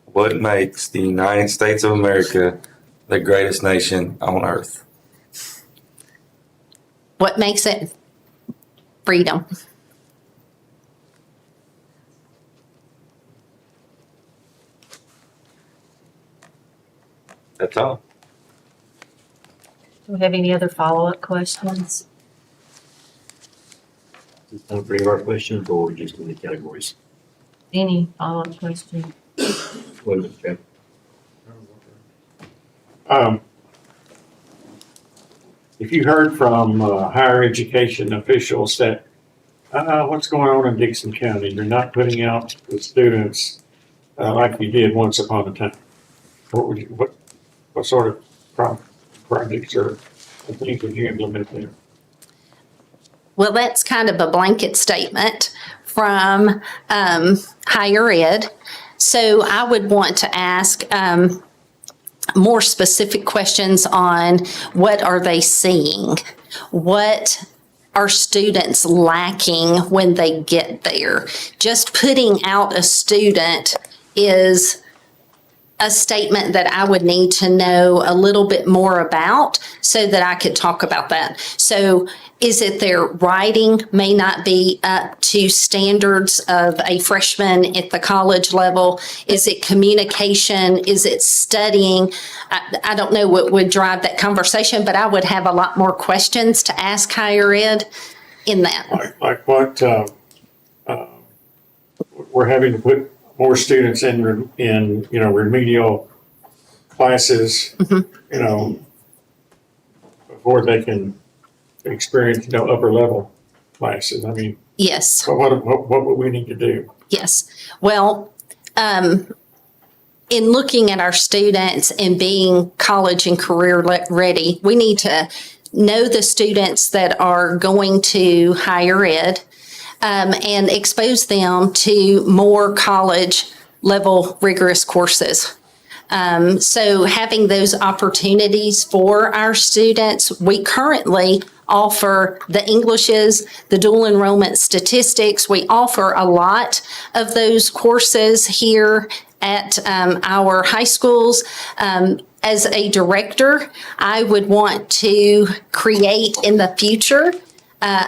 What makes the United States of America the greatest nation on earth? What makes it? Freedom. That's all. Do we have any other follow-up questions? Is that three of our questions or just in the categories? Any follow-up question? What is it, Jeff? If you heard from higher education officials that, what's going on in Dickson County, you're not putting out the students like you did once upon a time, what sort of projects or things would you implement there? Well, that's kind of a blanket statement from higher ed. So I would want to ask more specific questions on what are they seeing? What are students lacking when they get there? Just putting out a student is a statement that I would need to know a little bit more about so that I could talk about that. So is it their writing may not be up to standards of a freshman at the college level? Is it communication? Is it studying? I don't know what would drive that conversation, but I would have a lot more questions to ask higher ed in that. Like what, we're having to put more students in remedial classes, before they can experience, upper level classes. I mean, Yes. So what would we need to do? Yes. Well, in looking at our students and being college and career ready, we need to know the students that are going to higher ed and expose them to more college level rigorous courses. So having those opportunities for our students, we currently offer the Englishes, the dual enrollment statistics. We offer a lot of those courses here at our high schools. As a director, I would want to create in the future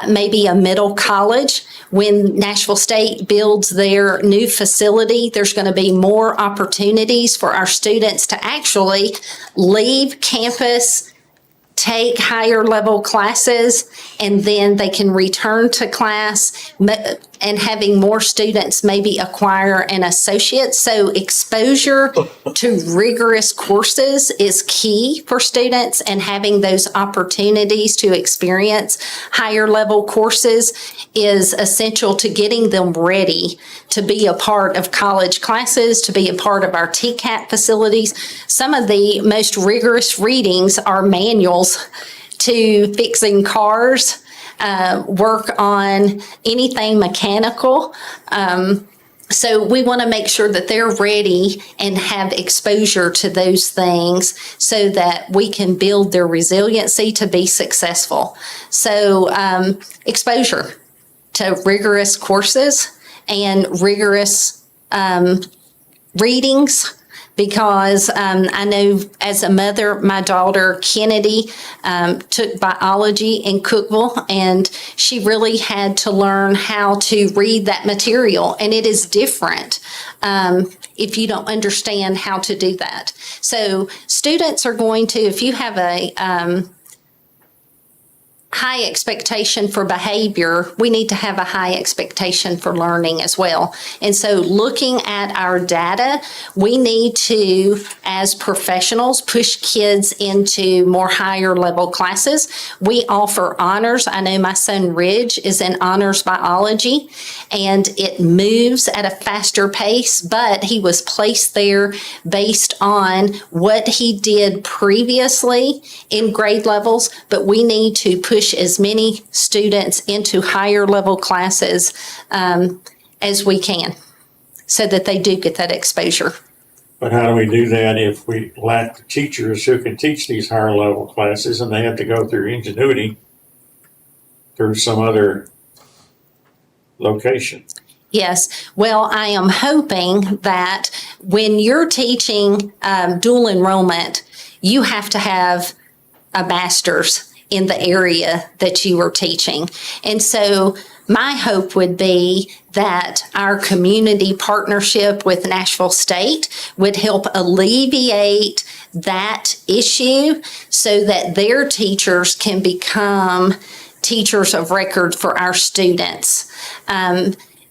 maybe a middle college. When Nashville State builds their new facility, there's going to be more opportunities for our students to actually leave campus, take higher level classes, and then they can return to class, and having more students maybe acquire an associate. So exposure to rigorous courses is key for students, and having those opportunities to experience higher level courses is essential to getting them ready to be a part of college classes, to be a part of our TCAP facilities. Some of the most rigorous readings are manuals to fixing cars, work on anything mechanical. So we want to make sure that they're ready and have exposure to those things so that we can build their resiliency to be successful. So exposure to rigorous courses and rigorous readings. Because I know as a mother, my daughter Kennedy took biology in Cookeville, and she really had to learn how to read that material. And it is different if you don't understand how to do that. So students are going to, if you have a high expectation for behavior, we need to have a high expectation for learning as well. And so looking at our data, we need to, as professionals, push kids into more higher level classes. We offer honors. I know my son Ridge is in honors biology, and it moves at a faster pace, but he was placed there based on what he did previously in grade levels, but we need to push as many students into higher level classes as we can so that they do get that exposure. But how do we do that if we lack the teachers who can teach these higher level classes and they have to go through ingenuity through some other location? Yes. Well, I am hoping that when you're teaching dual enrollment, you have to have a master's in the area that you are teaching. And so my hope would be that our community partnership with Nashville State would help alleviate that issue so that their teachers can become teachers of record for our students.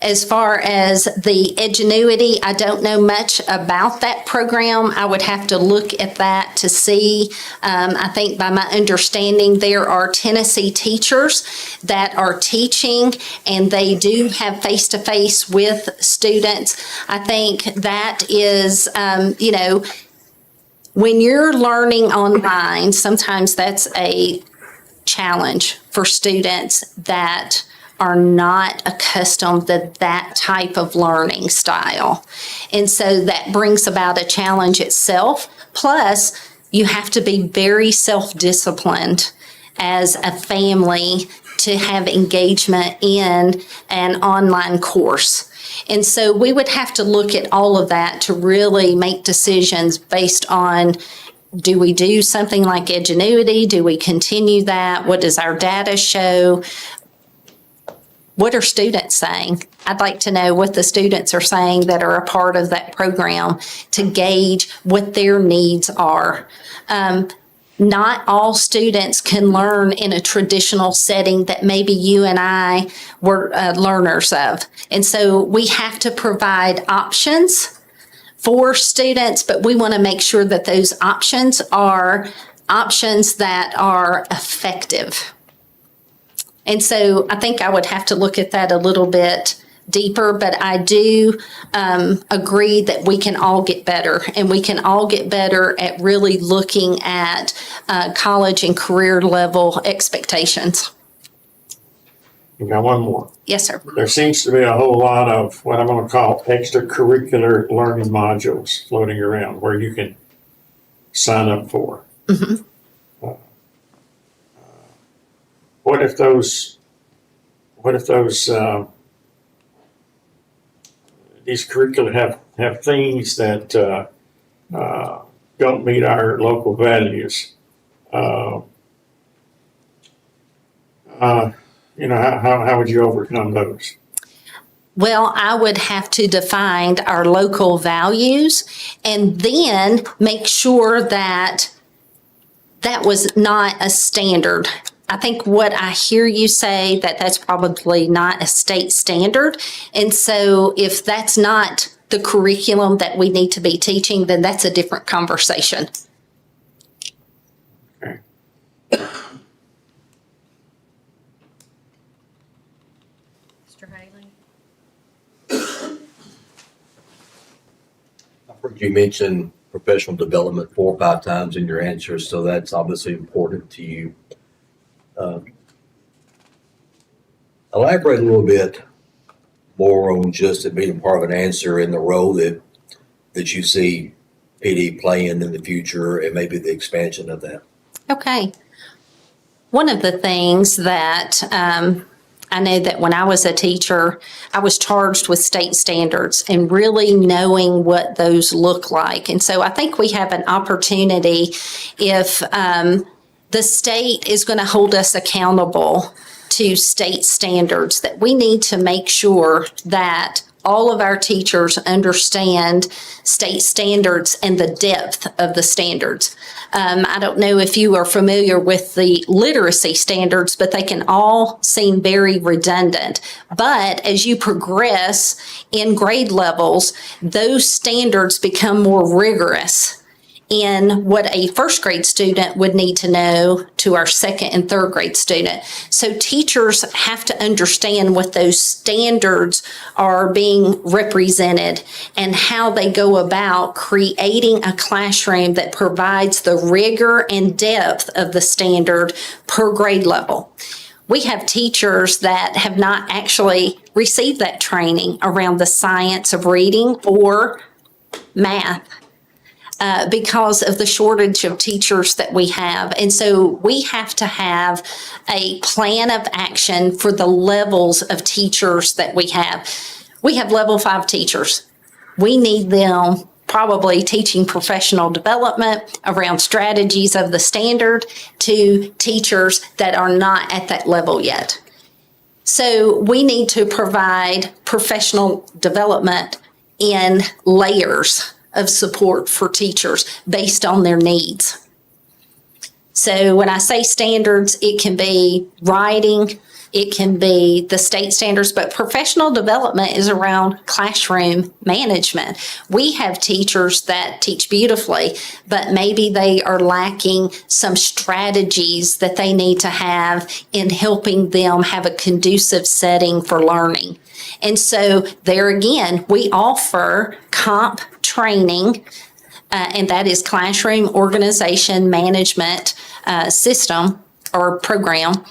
As far as the Edgenuity, I don't know much about that program. I would have to look at that to see. I think by my understanding, there are Tennessee teachers that are teaching, and they do have face-to-face with students. I think that is, when you're learning online, sometimes that's a challenge for students that are not accustomed to that type of learning style. And so that brings about a challenge itself. Plus, you have to be very self-disciplined as a family to have engagement in an online course. And so we would have to look at all of that to really make decisions based on, do we do something like Edgenuity? Do we continue that? What does our data show? What are students saying? I'd like to know what the students are saying that are a part of that program to gauge what their needs are. Not all students can learn in a traditional setting that maybe you and I were learners of. And so we have to provide options for students, but we want to make sure that those options are options that are effective. And so I think I would have to look at that a little bit deeper, but I do agree that we can all get better, and we can all get better at really looking at college and career level expectations. We got one more. Yes, sir. There seems to be a whole lot of what I'm going to call extracurricular learning modules floating around where you can sign up for. Mhm. What if those these curricula have things that don't meet our local values? How would you overcome those? Well, I would have to define our local values and then make sure that that was not a standard. I think what I hear you say, that's probably not a state standard. And so if that's not the curriculum that we need to be teaching, then that's a different conversation. Okay. Mr. Haley? I've heard you mention professional development 4 or 5 times in your answers, so that's obviously important to you. Elaborate a little bit more on just it being part of an answer and the role that you see PD playing in the future and maybe the expansion of that. Okay. One of the things that I know that when I was a teacher, I was charged with state standards and really knowing what those look like. And so I think we have an opportunity if the state is going to hold us accountable to state standards, that we need to make sure that all of our teachers understand state standards and the depth of the standards. I don't know if you are familiar with the literacy standards, but they can all seem very redundant. But as you progress in grade levels, those standards become more rigorous in what a first grade student would need to know to our second and third grade student. So teachers have to understand what those standards are being represented and how they go about creating a classroom that provides the rigor and depth of the standard per grade level. We have teachers that have not actually received that training around the science of reading or math. Because of the shortage of teachers that we have. And so we have to have a plan of action for the levels of teachers that we have. We have level 5 teachers. We need them probably teaching professional development around strategies of the standard to teachers that are not at that level yet. So we need to provide professional development in layers of support for teachers based on their needs. So when I say standards, it can be writing, it can be the state standards, but professional development is around classroom management. We have teachers that teach beautifully, but maybe they are lacking some strategies that they need to have in helping them have a conducive setting for learning. And so there again, we offer comp training, and that is classroom organization management system or program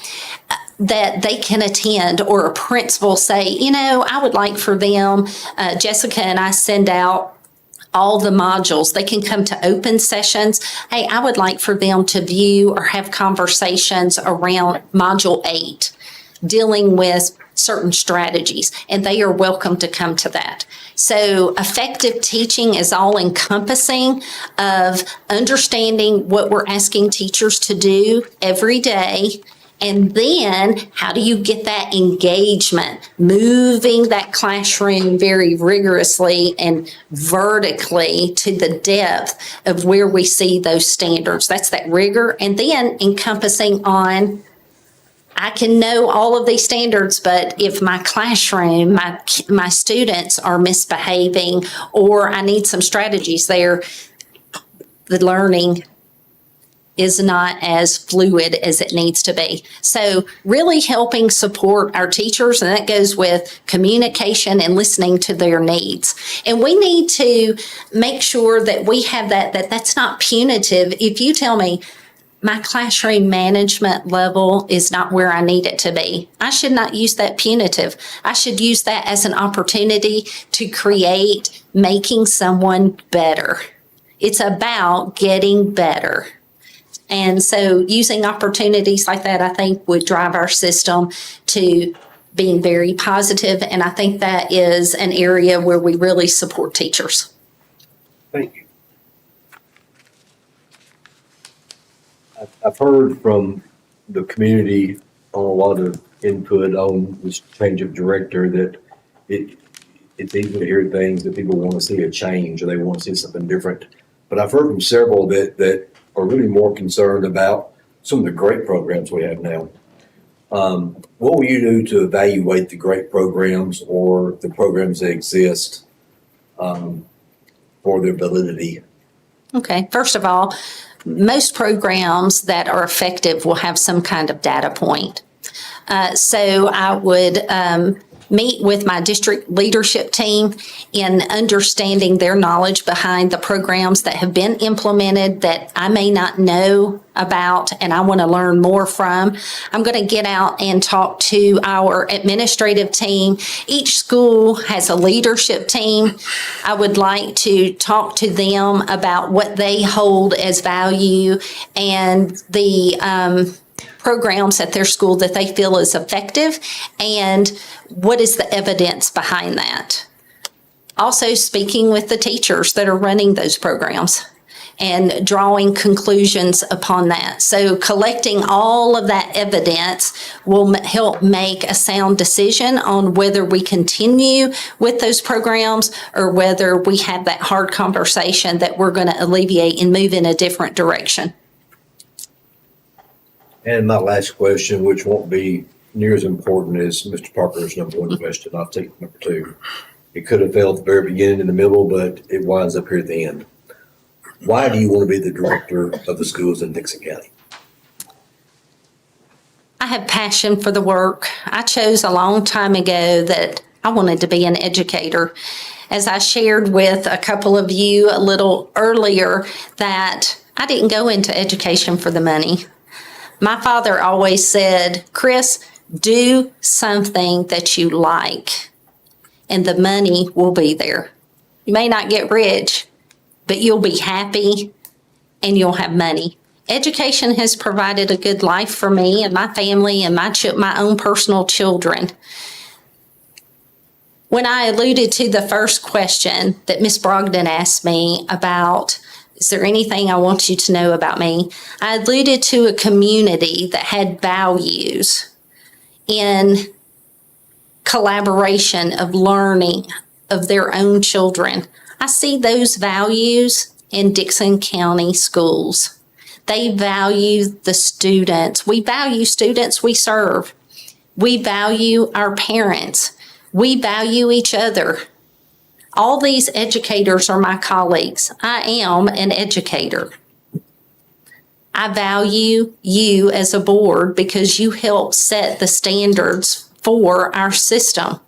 that they can attend, or a principal say, I would like for them, Jessica and I send out all the modules. They can come to open sessions. Hey, I would like for them to view or have conversations around module 8, dealing with certain strategies, and they are welcome to come to that. So effective teaching is all encompassing of understanding what we're asking teachers to do every day. And then how do you get that engagement, moving that classroom very rigorously and vertically to the depth of where we see those standards. That's that rigor. And then encompassing on, I can know all of these standards, but if my classroom, my students are misbehaving, or I need some strategies there, the learning is not as fluid as it needs to be. So really helping support our teachers, and that goes with communication and listening to their needs. And we need to make sure that we have that's not punitive. If you tell me, my classroom management level is not where I need it to be, I should not use that punitive. I should use that as an opportunity to create making someone better. It's about getting better. And so using opportunities like that, I think, would drive our system to being very positive. And I think that is an area where we really support teachers. Thank you. I've heard from the community on a lot of input on this change of director that it's easy to hear things that people want to see a change or they want to see something different. But I've heard from several that are really more concerned about some of the great programs we have now. What will you do to evaluate the great programs or the programs that exist for their validity? Okay, first of all, most programs that are effective will have some kind of data point. So I would meet with my district leadership team in understanding their knowledge behind the programs that have been implemented that I may not know about and I want to learn more from. I'm going to get out and talk to our administrative team. Each school has a leadership team. I would like to talk to them about what they hold as value and the programs at their school that they feel is effective and what is the evidence behind that. Also speaking with the teachers that are running those programs and drawing conclusions upon that. So collecting all of that evidence will help make a sound decision on whether we continue with those programs or whether we have that hard conversation that we're going to alleviate and move in a different direction. And my last question, which won't be near as important as Mr. Parker's number one question, I'll take number two. It could have failed at the very beginning, in the middle, but it winds up here at the end. Why do you want to be the director of the schools in Dickson County? I have passion for the work. I chose a long time ago that I wanted to be an educator. As I shared with a couple of you a little earlier, that I didn't go into education for the money. My father always said, Chris, do something that you like and the money will be there. You may not get rich, but you'll be happy and you'll have money. Education has provided a good life for me and my family and my own personal children. When I alluded to the first question that Ms. Brogdon asked me about, is there anything I want you to know about me? I alluded to a community that had values in collaboration of learning of their own children. I see those values in Dickson County schools. They value the students. We value students we serve. We value our parents. We value each other. All these educators are my colleagues. I am an educator. I value you as a board because you help set the standards for our system.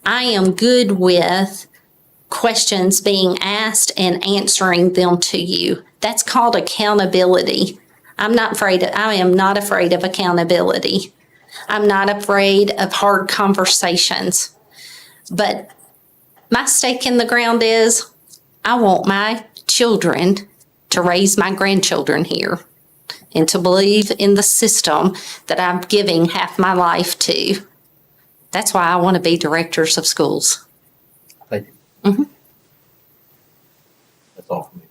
I am good with questions being asked and answering them to you. That's called accountability. I am not afraid of accountability. I'm not afraid of hard conversations. But my stake in the ground is I want my children to raise my grandchildren here and to believe in the system that I'm giving half my life to. That's why I want to be directors of schools. Thank you. Mm-hmm. That's all for me.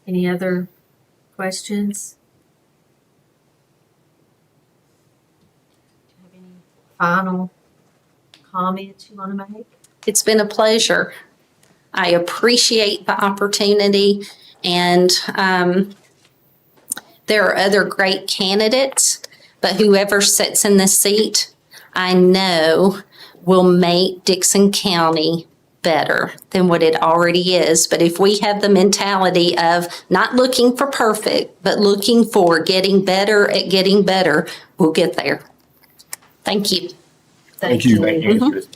Any other questions? Do you have any final comments you want to make? It's been a pleasure. I appreciate the opportunity, and there are other great candidates, but whoever sits in this seat, I know will make Dickson County better than what it already is. But if we have the mentality of not looking for perfect, but looking for getting better at getting better, we'll get there. Thank you. Thank you. you. Thank you.